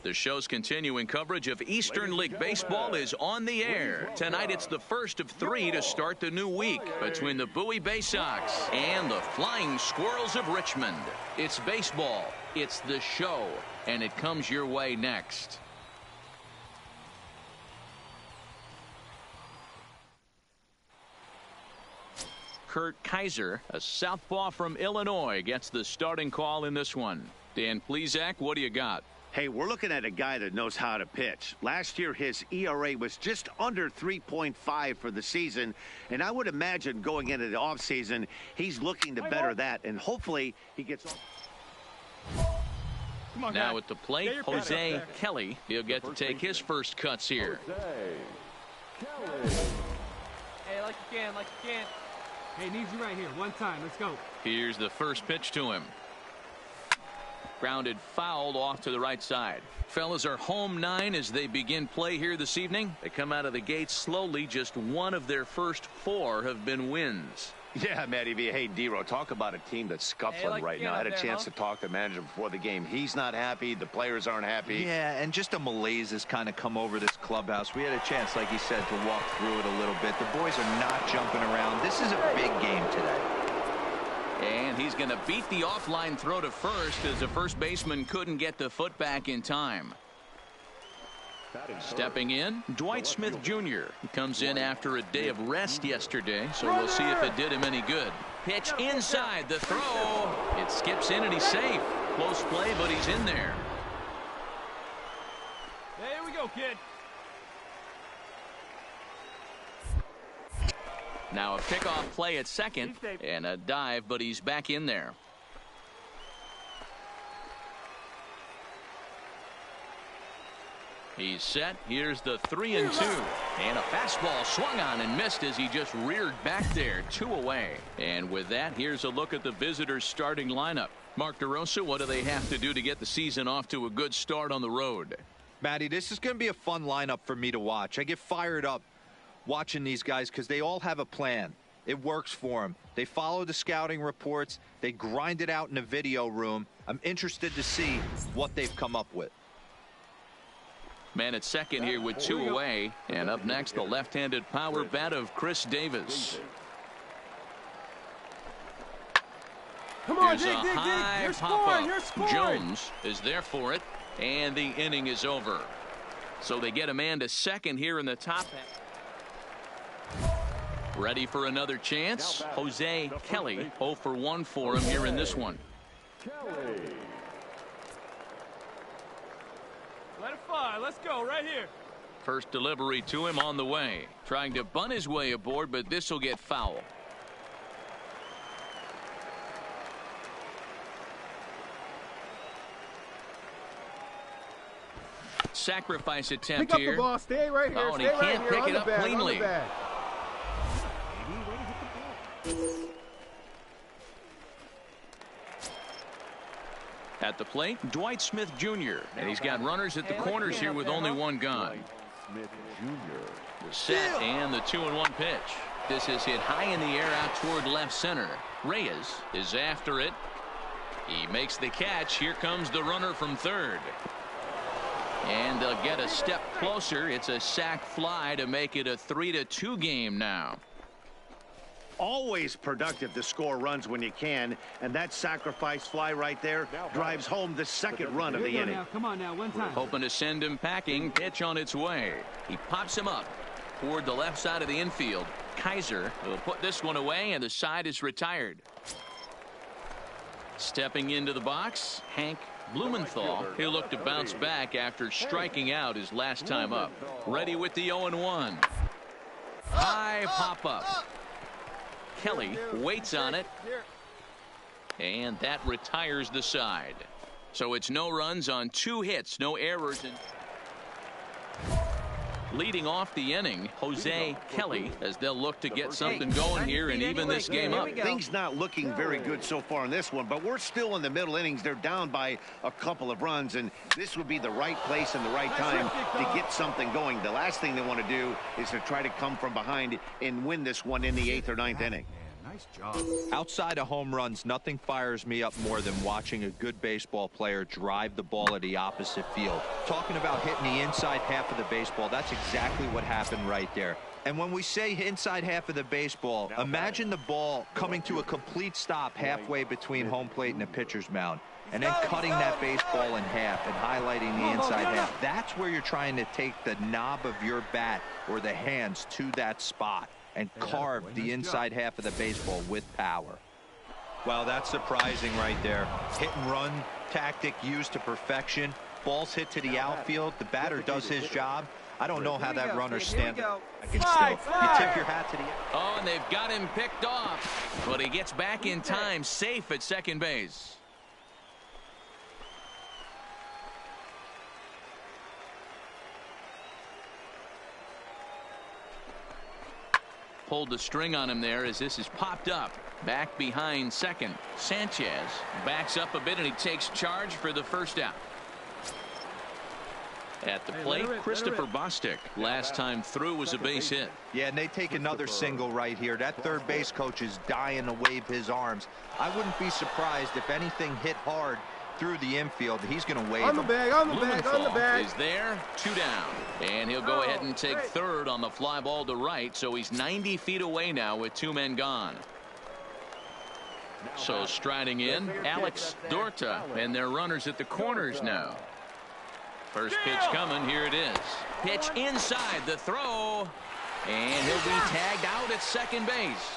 S2: The show's continuing coverage of Eastern League Baseball is on the air. Tonight it's the first of 3 to start the new week between the Bowie Bay Sox and the Flying Squirrels of Richmond. It's baseball, it's the show, and it comes your way next. Kurt Kaiser, a southpaw from Illinois, gets the starting call in this one. Dan Plesac, what do you got?
S3: Hey, we're looking at a guy that knows how to pitch. Last year, his ERA was just under 3.5 for the season, and I would imagine going into the offseason, he's looking to better that, and hopefully he gets...
S2: Now at the plate, Jose Kelly. He'll get to take his first cuts here.
S8: Hey, like you can.
S10: Hey, needs you right here. One time. Let's go.
S2: Here's the first pitch to him. Grounded foul off to the right side. Fellas are home 9 as they begin play here this evening. They come out of the gate slowly. Just one of their first 4 have been wins.
S11: Yeah, Matty V. Hey, D-Row, talk about a team that's scuffling right now. I had a chance to talk to the manager before the game. He's not happy. The players aren't happy.
S7: Yeah, and just a malaise has kind of come over this clubhouse. We had a chance, like you said, to walk through it a little bit. The boys are not jumping around. This is a big game today.
S2: And he's going to beat the offline throw to first as the first baseman couldn't get the foot back in time. Stepping in, Dwight Smith Jr. He comes in after a day of rest yesterday, so we'll see if it did him any good. Pitch inside, the throw. It skips in and he's safe. Close play, but he's in there.
S9: There we go, kid.
S2: Now a pickoff play at second and a dive, but he's back in there. He's set. Here's the 3-2. And a fastball swung on and missed as he just reared back there. 2 away. And with that, here's a look at the visitors' starting lineup. Mark DeRosa, what do they have to do to get the season off to a good start on the road?
S7: Matty, this is going to be a fun lineup for me to watch. I get fired up watching these guys because they all have a plan. It works for them. They follow the scouting reports. They grind it out in the video room. I'm interested to see what they've come up with.
S2: Man at second here with 2 away. And up next, the left-handed power bat of Chris Davis.
S6: Come on,
S2: Here's a
S6: dig.
S2: high
S6: You're
S2: pop-up.
S6: scoring.
S2: Jones is there for it. And the inning is over. So they get a man to second here in the top half. Ready for another chance. Jose Kelly 0 for 1 for him here in this one.
S9: Let it fly. Let's go right here.
S2: First delivery to him on the way. Trying to bunt his way aboard, but this will get foul. Sacrifice attempt
S6: Pick up
S2: here.
S6: the ball. Stay right here.
S2: Oh, and he
S6: Stay right
S2: can't
S6: here.
S2: pick
S6: On
S2: it
S6: the
S2: up
S6: bag,
S2: cleanly.
S6: on the bag.
S2: At the plate, Dwight Smith Jr. And he's got runners at the corners here with only 1 gone.
S5: Smith Jr.
S2: The set and the 2-1 pitch. This is hit high in the air out toward left center. Reyes is after it. He makes the catch. Here comes the runner from third. And they'll get a step closer. It's a sac fly to make it a 3-2 game now.
S3: Always productive to score runs when you can, and that sacrifice fly right there drives home the second run of the inning.
S10: Come on now, one time.
S2: Hoping to send him packing. Pitch on its way. He pops him up toward the left side of the infield. Kaiser will put this one away, and the side is retired. Stepping into the box, Hank Blumenthal. He'll look to bounce back after striking out his last time up. Ready with the 0-1. High pop-up. Kelly waits on it. And that retires the side. So it's no runs on 2 hits, no errors. Leading off the inning, Jose Kelly, as they'll look to get something going here and even this game up.
S3: Things not looking very good so far in this one, but we're still in the middle innings. They're down by a couple of runs, and this would be the right place and the right time to get something going. The last thing they want to do is to try to come from behind and win this one in the 8th or 9th inning.
S10: Nice job.
S7: Outside of home runs, nothing fires me up more than watching a good baseball player drive the ball at the opposite field. Talking about hitting the inside half of the baseball, that's exactly what happened right there. And when we say inside half of the baseball, imagine the ball coming to a complete stop halfway between home plate and the pitcher's mound, and then cutting that baseball in half and highlighting the inside half. That's where you're trying to take the knob of your bat or the hands to that spot and carve the inside half of the baseball with power. Well, that's surprising right there. Hit and run tactic used to perfection. Balls hit to the outfield. The batter does his job. I don't know how that runner's standing. I can still. You tip your hat to the...
S2: Oh, and they've got him picked off. But he gets back in time, safe at second base. Pulled the string on him there as this is popped up. Back behind second. Sanchez backs up a bit and he takes charge for the first out. At the plate, Christopher Bostic. Last time through was a base hit.
S7: Yeah, and they take another single right here. That third base coach is dying to wave his arms. I wouldn't be surprised if anything hit hard through the infield. He's going to wave
S6: on the bag, on the bag, on the bag.
S2: Is there, 2 down. And he'll go ahead and take third on the fly ball to right. So he's 90 feet away now with 2 men gone. So striding in, Alex Dorta, and their runners at the corners now. First pitch coming, here it is. Pitch inside, the throw, and he'll be tagged out at second base.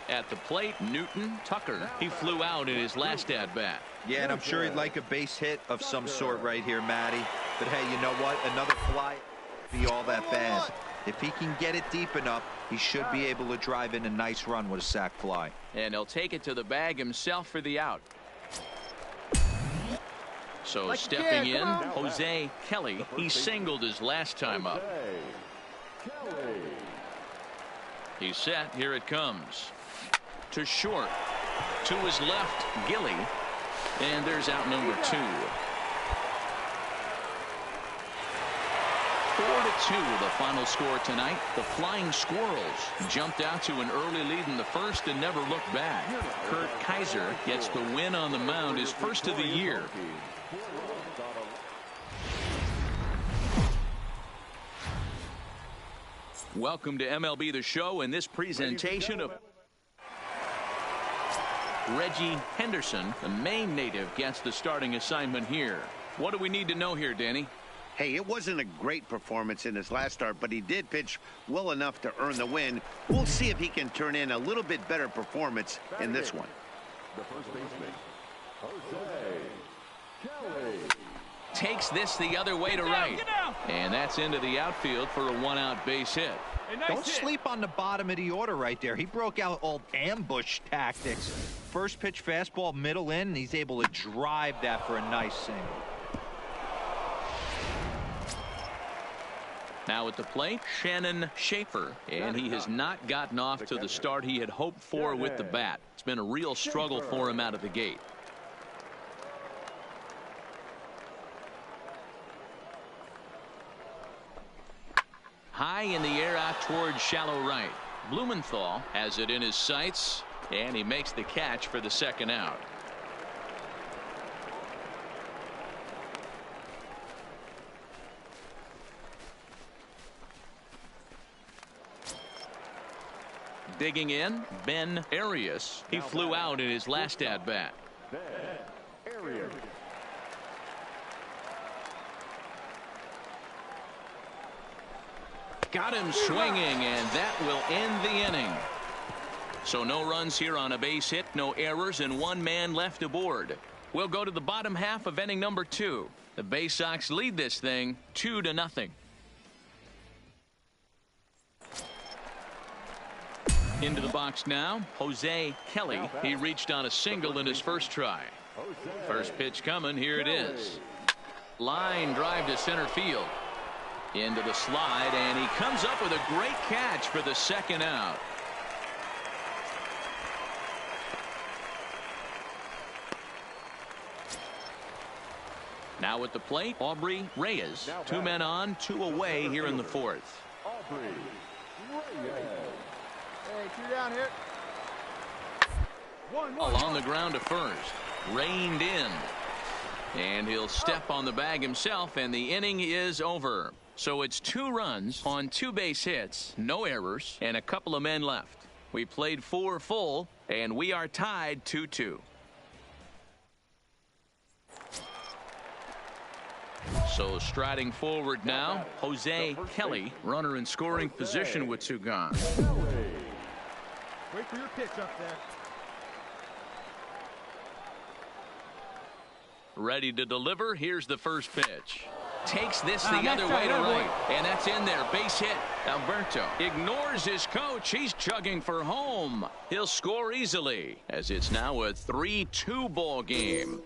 S2: At the plate, Newton Tucker. He flew out in his last at-bat.
S7: Yeah, and I'm sure he'd like a base hit of some sort right here, Matty. But hey, you know what? Another fly be all that bad. If he can get it deep enough, he should be able to drive in a nice run with a sac fly.
S2: And he'll take it to the bag himself for the out. So stepping in, Jose Kelly. He singled his last time up. He's set. Here it comes. To short. To his left, Gilly. And there's out number 2. 4-2 the final score tonight. The Flying Squirrels jumped out to an early lead in the first and never looked back. Kurt Kaiser gets the win on the mound, his first of the year. Welcome to MLB The Show, and this presentation of Reggie Henderson, the Maine native, gets the starting assignment here. What do we need to know here, Danny?
S3: Hey, it wasn't a great performance in his last start, but he did pitch well enough to earn the win. We'll see if he can turn in a little bit better performance in this one.
S5: The first baseman, Jose Kelly.
S2: Takes this the other way to right. And that's into the outfield for a 1-out base hit.
S7: Don't sleep on the bottom of the order right there. He broke out old ambush tactics. First pitch fastball middle in, and he's able to drive that for a nice single.
S2: Now at the plate, Shannon Schaefer, and he has not gotten off to the start he had hoped for with the bat. It's been a real struggle for him out of the gate. High in the air out towards shallow right. Blumenthal has it in his sights, and he makes the catch for the second out. Digging in, Ben Arias. He flew out in his last at-bat.
S5: Ben Arias.
S2: Got him swinging, and that will end the inning. So no runs here on a base hit, no errors, and 1 man left aboard. We'll go to the bottom half of inning number 2. The Bay Sox lead this thing 2-0. Into the box now, Jose Kelly. He reached on a single in his first try. First pitch coming, here it is. Line drive to center field. Into the slide, and he comes up with a great catch for the second out. Now at the plate, Aubrey Reyes. 2 men on, 2 away here in the 4th.
S5: Aubrey Reyes.
S6: Hey, 2 down here.
S2: Along the ground to first. Reined in. And he'll step on the bag himself, and the inning is over. So it's 2 runs on 2 base hits, no errors, and a couple of men left. We played 4 full, and we are tied 2-2. So striding forward now, Jose Kelly, runner in scoring position with 2 gone.
S6: Wait for your pitch up there.
S2: Ready to deliver. Here's the first pitch. Takes this the other way to right. And that's in there. Base hit. Alberto ignores his coach. He's chugging for home. He'll score easily as it's now a 3-2 ball game.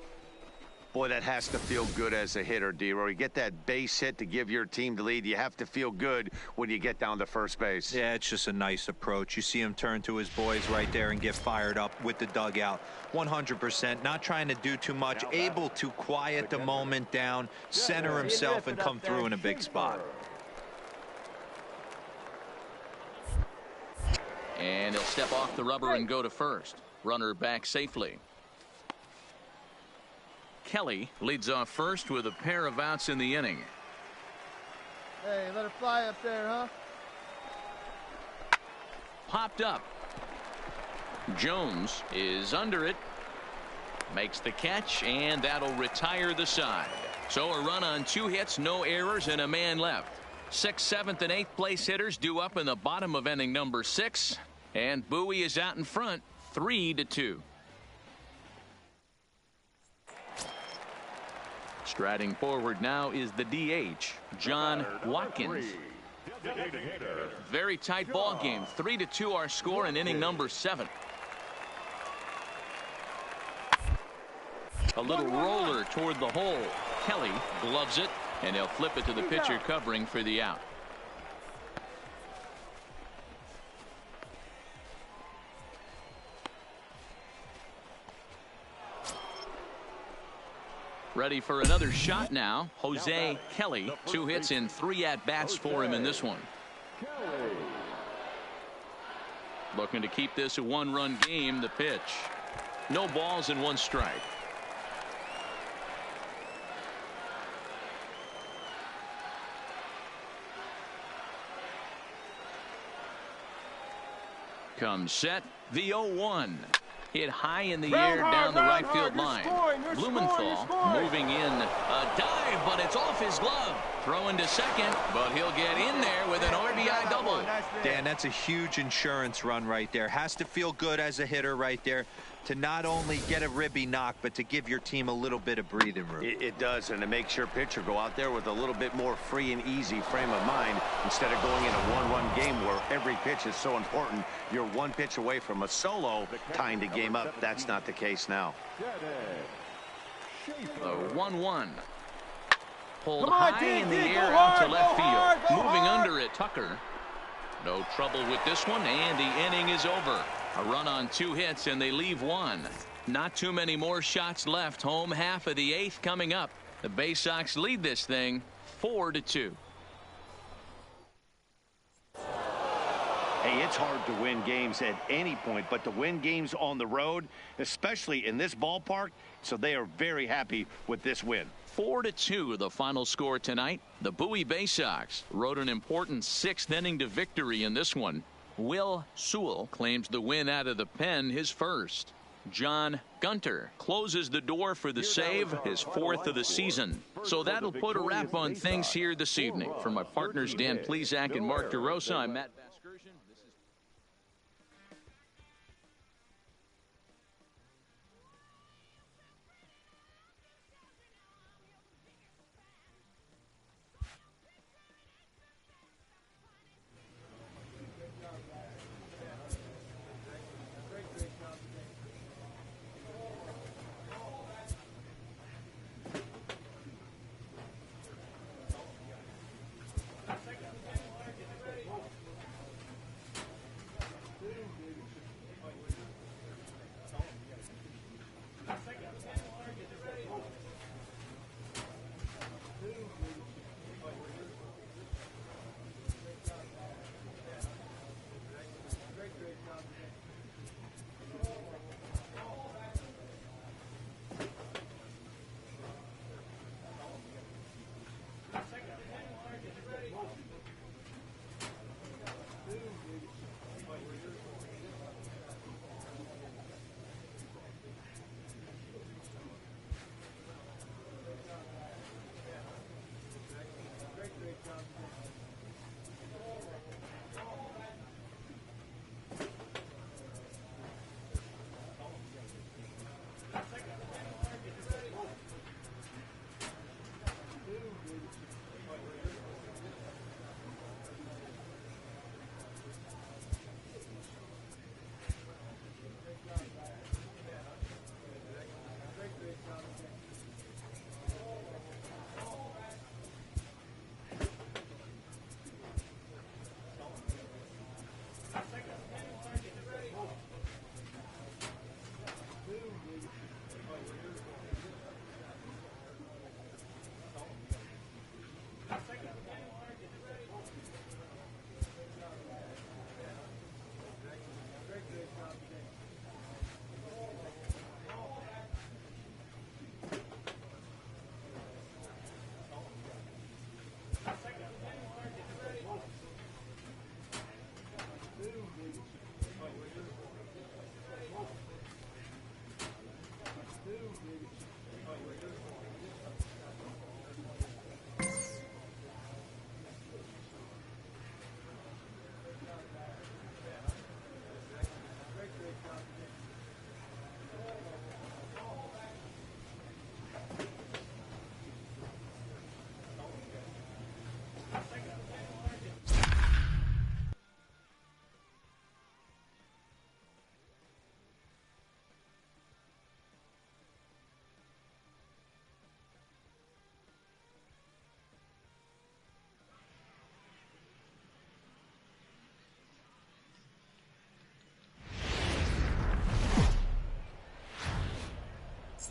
S3: Boy, that has to feel good as a hitter, D-Roy. You get that base hit to give your team the lead. You have to feel good when you get down to first base.
S7: Yeah, it's just a nice approach. You see him turn to his boys right there and get fired up with the dugout. 100%, not trying to do too much, able to quiet the moment down, center himself, and come through in a big spot.
S2: And he'll step off the rubber and go to first. Runner back safely. Kelly leads off first with a pair of outs in the inning.
S6: Hey, let her fly up there, huh?
S2: Popped up. Jones is under it. Makes the catch, and that'll retire the side. So a run on 2 hits, no errors, and a man left. 6th, 7th, and 8th place hitters due up in the bottom of inning number 6. And Bowie is out in front, 3-2. Striding forward now is the DH, John Watkins. Very tight ball game. 3-2 our score in inning number 7. A little roller toward the hole. Kelly gloves it, and he'll flip it to the pitcher covering for the out. Ready for another shot now. Jose Kelly, 2 hits in 3 at-bats for him in this one. Looking to keep this a 1-run game. The pitch. No balls and 1 strike. Comes set. The 0-1. Hit high in the air down the right field line. Blumenthal moving in. A dive, but it's off his glove. Throwing to second, but he'll get in there with an RBI double.
S7: Dan, that's a huge insurance run right there. Has to feel good as a hitter right there to not only get a ribby knock, but to give your team a little bit of breathing room.
S3: It does, and it makes your pitcher go out there with a little bit more free and easy frame of mind instead of going in a 1-run game where every pitch is so important. You're 1 pitch away from a solo, tying the game up. That's not the case now.
S2: The 1-1. Pulled high in the air out to left field. Moving under it, Tucker. No trouble with this one, and the inning is over. A run on 2 hits, and they leave 1. Not too many more shots left. Home half of the 8th coming up. The Bay Sox lead this thing 4-2.
S3: Hey, it's hard to win games at any point, but to win games on the road, especially in this ballpark, so they are very happy with this win.
S2: 4-2 the final score tonight. The Bowie Bay Sox rode an important 6th inning to victory in this one. Will Sewell claims the win out of the pen, his first. John Gunter closes the door for the save, his 4th of the season. So that'll put a wrap on things here this evening. For my partners Dan Plesac and Mark DeRosa, I'm Matt Vasgersian.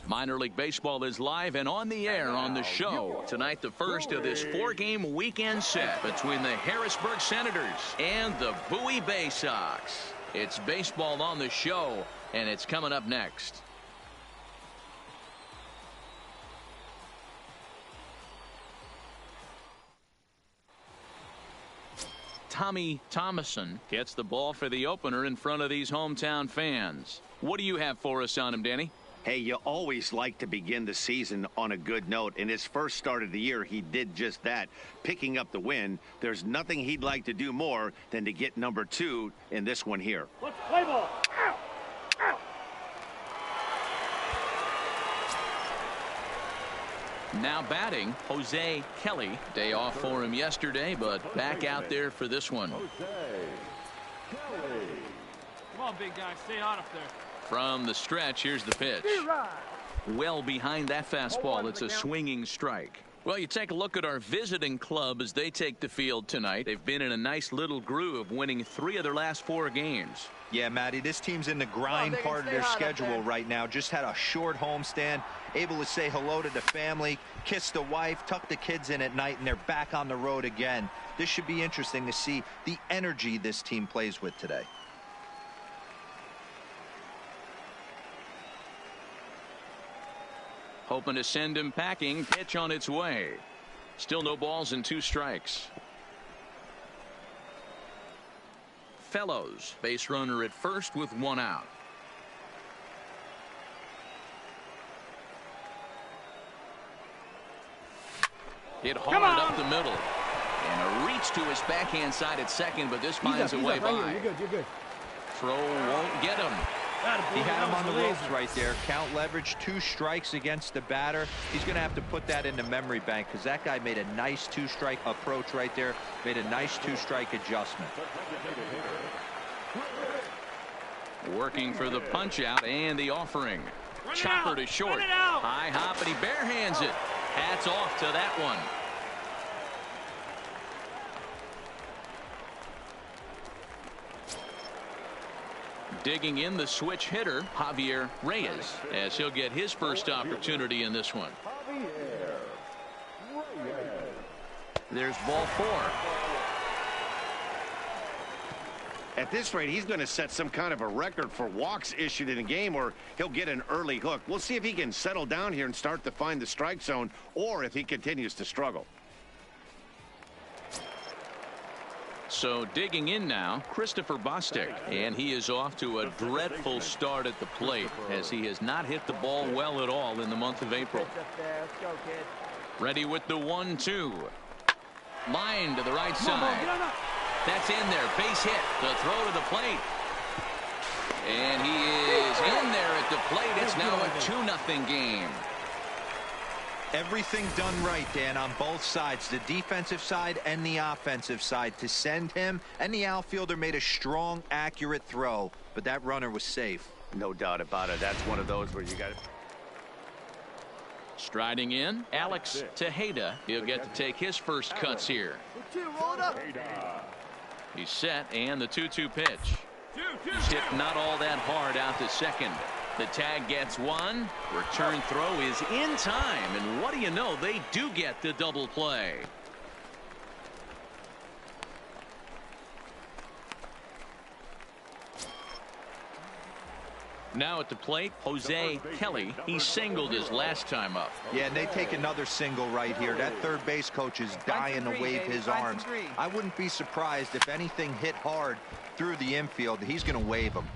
S2: Minor League Baseball is live and on the air on the show. Tonight, the first of this 4-game weekend set between the Harrisburg Senators and the Bowie Bay Sox. It's baseball on the show, and it's coming up next. Tommy Thomason gets the ball for the opener in front of these hometown fans. What do you have for us on him, Danny?
S3: Hey, you always like to begin the season on a good note. In his first start of the year, he did just that, picking up the win. There's nothing he'd like to do more than to get number 2 in this one here.
S4: Let's play ball. Ow! Ow!
S2: Now batting, Jose Kelly. Day off for him yesterday, but back out there for this one.
S9: Come on, big guy. Stay on up there.
S2: From the stretch, here's the pitch. Well behind that fastball, it's a swinging strike. Well, you take a look at our visiting club as they take the field tonight. They've been in a nice little groove, winning 3 of their last 4 games.
S7: Yeah, Matty, this team's in the grind part of their schedule right now. Just had a short homestand, able to say hello to the family, kiss the wife, tuck the kids in at night, and they're back on the road again. This should be interesting to see the energy this team plays with today.
S2: Hoping to send him packing. Pitch on its way. Still no balls and 2 strikes. Fellows, base runner at first with 1 out. Hit hard up the middle. And a reach to his backhand side at second, but this finds a way by.
S6: You're good, you're good.
S2: Throw won't get him.
S7: He had him on the ropes right there. Count leverage, 2 strikes against the batter. He's going to have to put that in the memory bank because that guy made a nice 2-strike approach right there. Made a nice 2-strike adjustment.
S2: Working for the punch out and the offering. Chopper to short. High hop, and he barehands it. Hats off to that one. Digging in the switch hitter, Javier Reyes, as he'll get his first opportunity in this one. There's ball 4.
S3: At this rate, he's going to set some kind of a record for walks issued in a game, or he'll get an early hook. We'll see if he can settle down here and start to find the strike zone, or if he continues to struggle.
S2: So digging in now, Christopher Bostic, and he is off to a dreadful start at the plate as he has not hit the ball well at all in the month of April. Ready with the 1-2. Line to the right side. That's in there. Base hit. The throw to the plate. And he is in there at the plate. It's now a 2-0 game.
S7: Everything done right, Dan, on both sides, the defensive side and the offensive side, to send him, and the outfielder made a strong, accurate throw, but that runner was safe.
S3: No doubt about it. That's one of those where you got it.
S2: Striding in, Alex Tejeda. He'll get to take his first cuts here. He's set, and the 2-2 pitch. He's hit not all that hard out to second. The tag gets 1. Return throw is in time, and what do you know, they do get the double play. Now at the plate, Jose Kelly. He singled his last time up.
S7: Yeah, and they take another single right here. That third base coach is dying to wave his arms. I wouldn't be surprised if anything hit hard through the infield. He's going to wave them.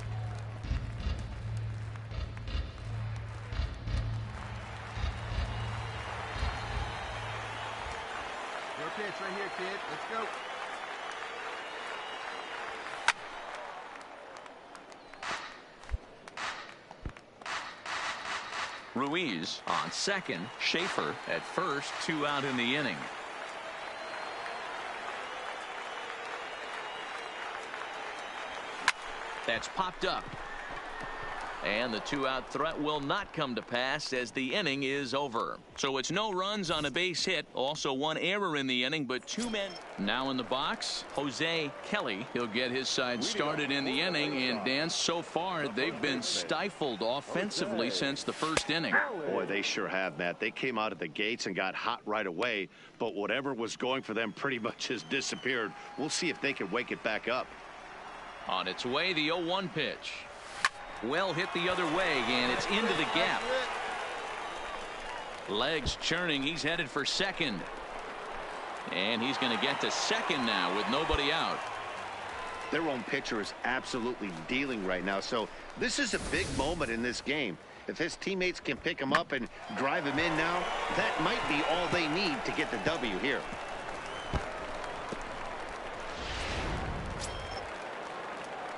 S6: Your pitch right here, kid. Let's go.
S2: Ruiz on second. Schaefer at first. 2 out in the inning. That's popped up. And the two-out threat will not come to pass as the inning is over. So it's no runs on a base hit. Also one error in the inning, but 2 men. Now in the box, Jose Kelly. He'll get his side started in the inning. And Dan, so far they've been stifled offensively since the first inning.
S3: Boy, they sure have, Matt. They came out of the gates and got hot right away. But whatever was going for them pretty much has disappeared. We'll see if they can wake it back up.
S2: On its way, the 0-1 pitch. Well hit the other way, and it's into the gap. Legs churning. He's headed for second. And he's going to get to second now with nobody out.
S3: Their own pitcher is absolutely dealing right now. So this is a big moment in this game. If his teammates can pick him up and drive him in now, that might be all they need to get the W here.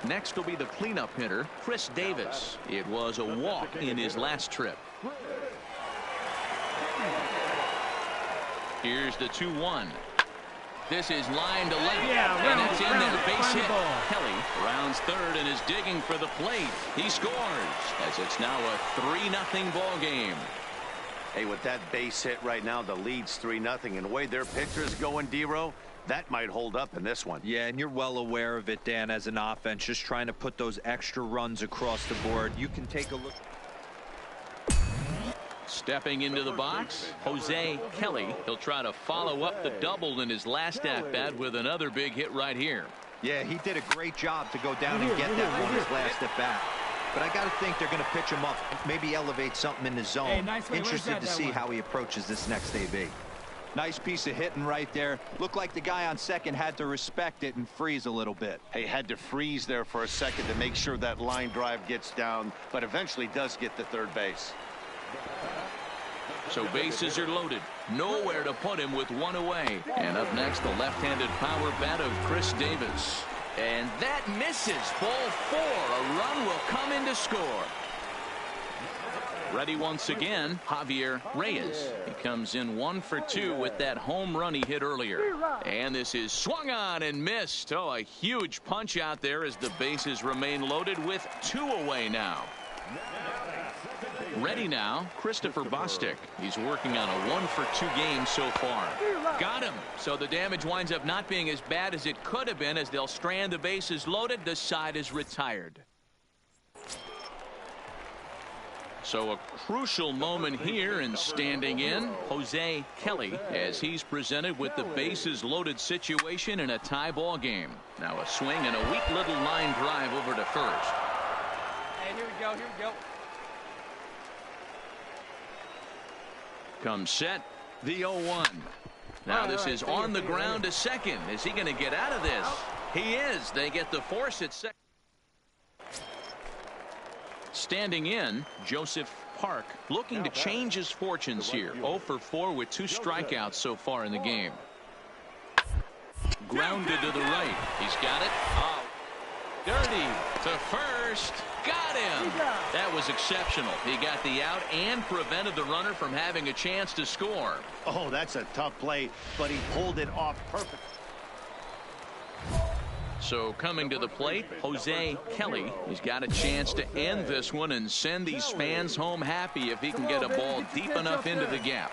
S2: Next will be the cleanup hitter, Chris Davis. It was a walk in his last trip. Here's the 2-1. This is line to left, and it's in there. Base hit. Kelly rounds third and is digging for the plate. He scores as it's now a 3-0 ball game.
S3: Hey, with that base hit right now, the lead's 3-0, and the way their pitcher's going, D-Row, that might hold up in this one.
S7: Yeah, and you're well aware of it, Dan, as an offense, just trying to put those extra runs across the board. You can take a look.
S2: Stepping into the box, Jose Kelly. He'll try to follow up the double in his last at-bat with another big hit right here.
S7: Yeah, he did a great job to go down and get that on his last at-bat. But I got to think they're going to pitch him up, maybe elevate something in the zone.
S10: Hey, nice.
S7: Interested to see how he approaches this next AB. Nice piece of hitting right there. Looked like the guy on second had to respect it and freeze a little bit.
S3: He had to freeze there for a second to make sure that line drive gets down, but eventually does get to third base.
S2: So bases are loaded. Nowhere to put him with one away. And up next, the left-handed power bat of Chris Davis. And that misses. Ball 4. A run will come in to score. Ready once again, Javier Reyes. He comes in 1 for 2 with that home run he hit earlier. And this is swung on and missed. Oh, a huge punch out there as the bases remain loaded with 2 away now. Ready now, Christopher Bostic. He's working on a 1 for 2 game so far. Got him. So the damage winds up not being as bad as it could have been as they'll strand the bases loaded. The side is retired. So a crucial moment here, and standing in, Jose Kelly, as he's presented with the bases loaded situation in a tie ball game. Now a swing and a weak little line drive over to first.
S8: Hey, here we go, here we go.
S2: Comes set, the 0-1. Now this is on the ground to second. Is he going to get out of this? He is. They get the force at second. Standing in, Joseph Park, looking to change his fortunes here. 0 for 4 with 2 strikeouts so far in the game. Grounded to the right. He's got it. Oh, dirty to first. Got him. That was exceptional. He got the out and prevented the runner from having a chance to score.
S3: Oh, that's a tough play, but he pulled it off perfect.
S2: So coming to the plate, Jose Kelly. He's got a chance to end this one and send these fans home happy if he can get a ball deep enough into the gap.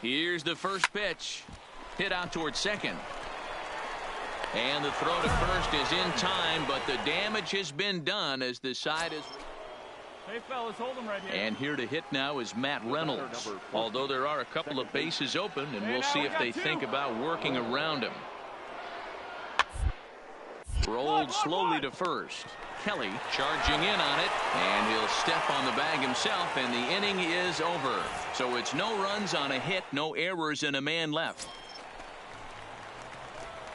S2: Here's the first pitch. Hit out towards second. And the throw to first is in time, but the damage has been done as the side is...
S9: Hey, fellas, hold him right here.
S2: And here to hit now is Matt Reynolds. Although there are a couple of bases open, and we'll see if they think about working around him. Rolled slowly to first. Kelly charging in on it, and he'll step on the bag himself, and the inning is over. So it's no runs on a hit, no errors, and a man left.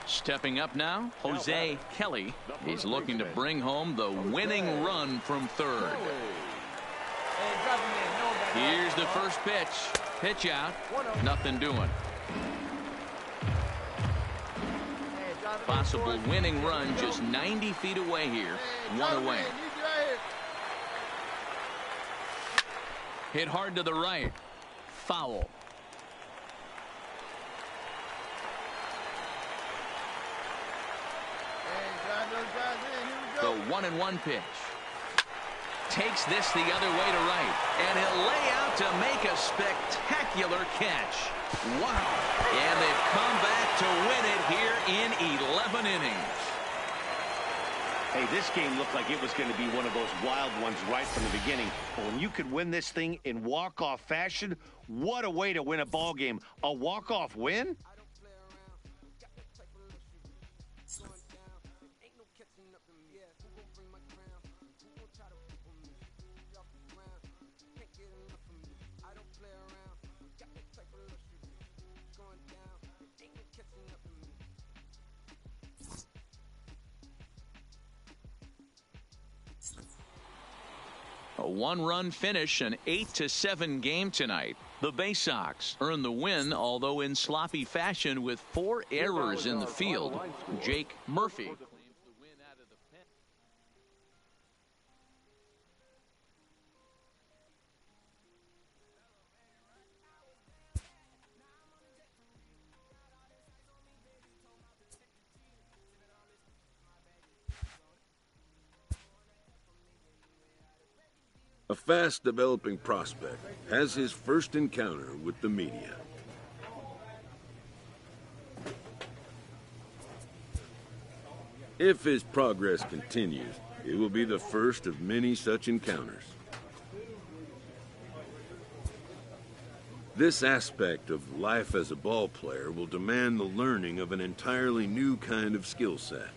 S2: Stepping up now, Jose Kelly. He's looking to bring home the winning run from third. Here's the first pitch. Pitch out. Nothing doing. Possible winning run just 90 feet away here. 1 away. Hit hard to the right. Foul. The 1-1 pitch. Takes this the other way to right. And he'll lay out to make a spectacular catch. Wow. And they've come back to win it here in 11 innings.
S3: Hey, this game looked like it was going to be one of those wild ones right from the beginning. But when you could win this thing in walk-off fashion, what a way to win a ball game. A walk-off win?
S2: A one-run finish, an 8-7 game tonight. The Bay Sox earn the win, although in sloppy fashion with 4 errors in the field. Jake Murphy claims the win out of the pen.
S1: A fast-developing prospect has his first encounter with the media. If his progress continues, it will be the first of many such encounters. This aspect of life as a ball player will demand the learning of an entirely new kind of skill set.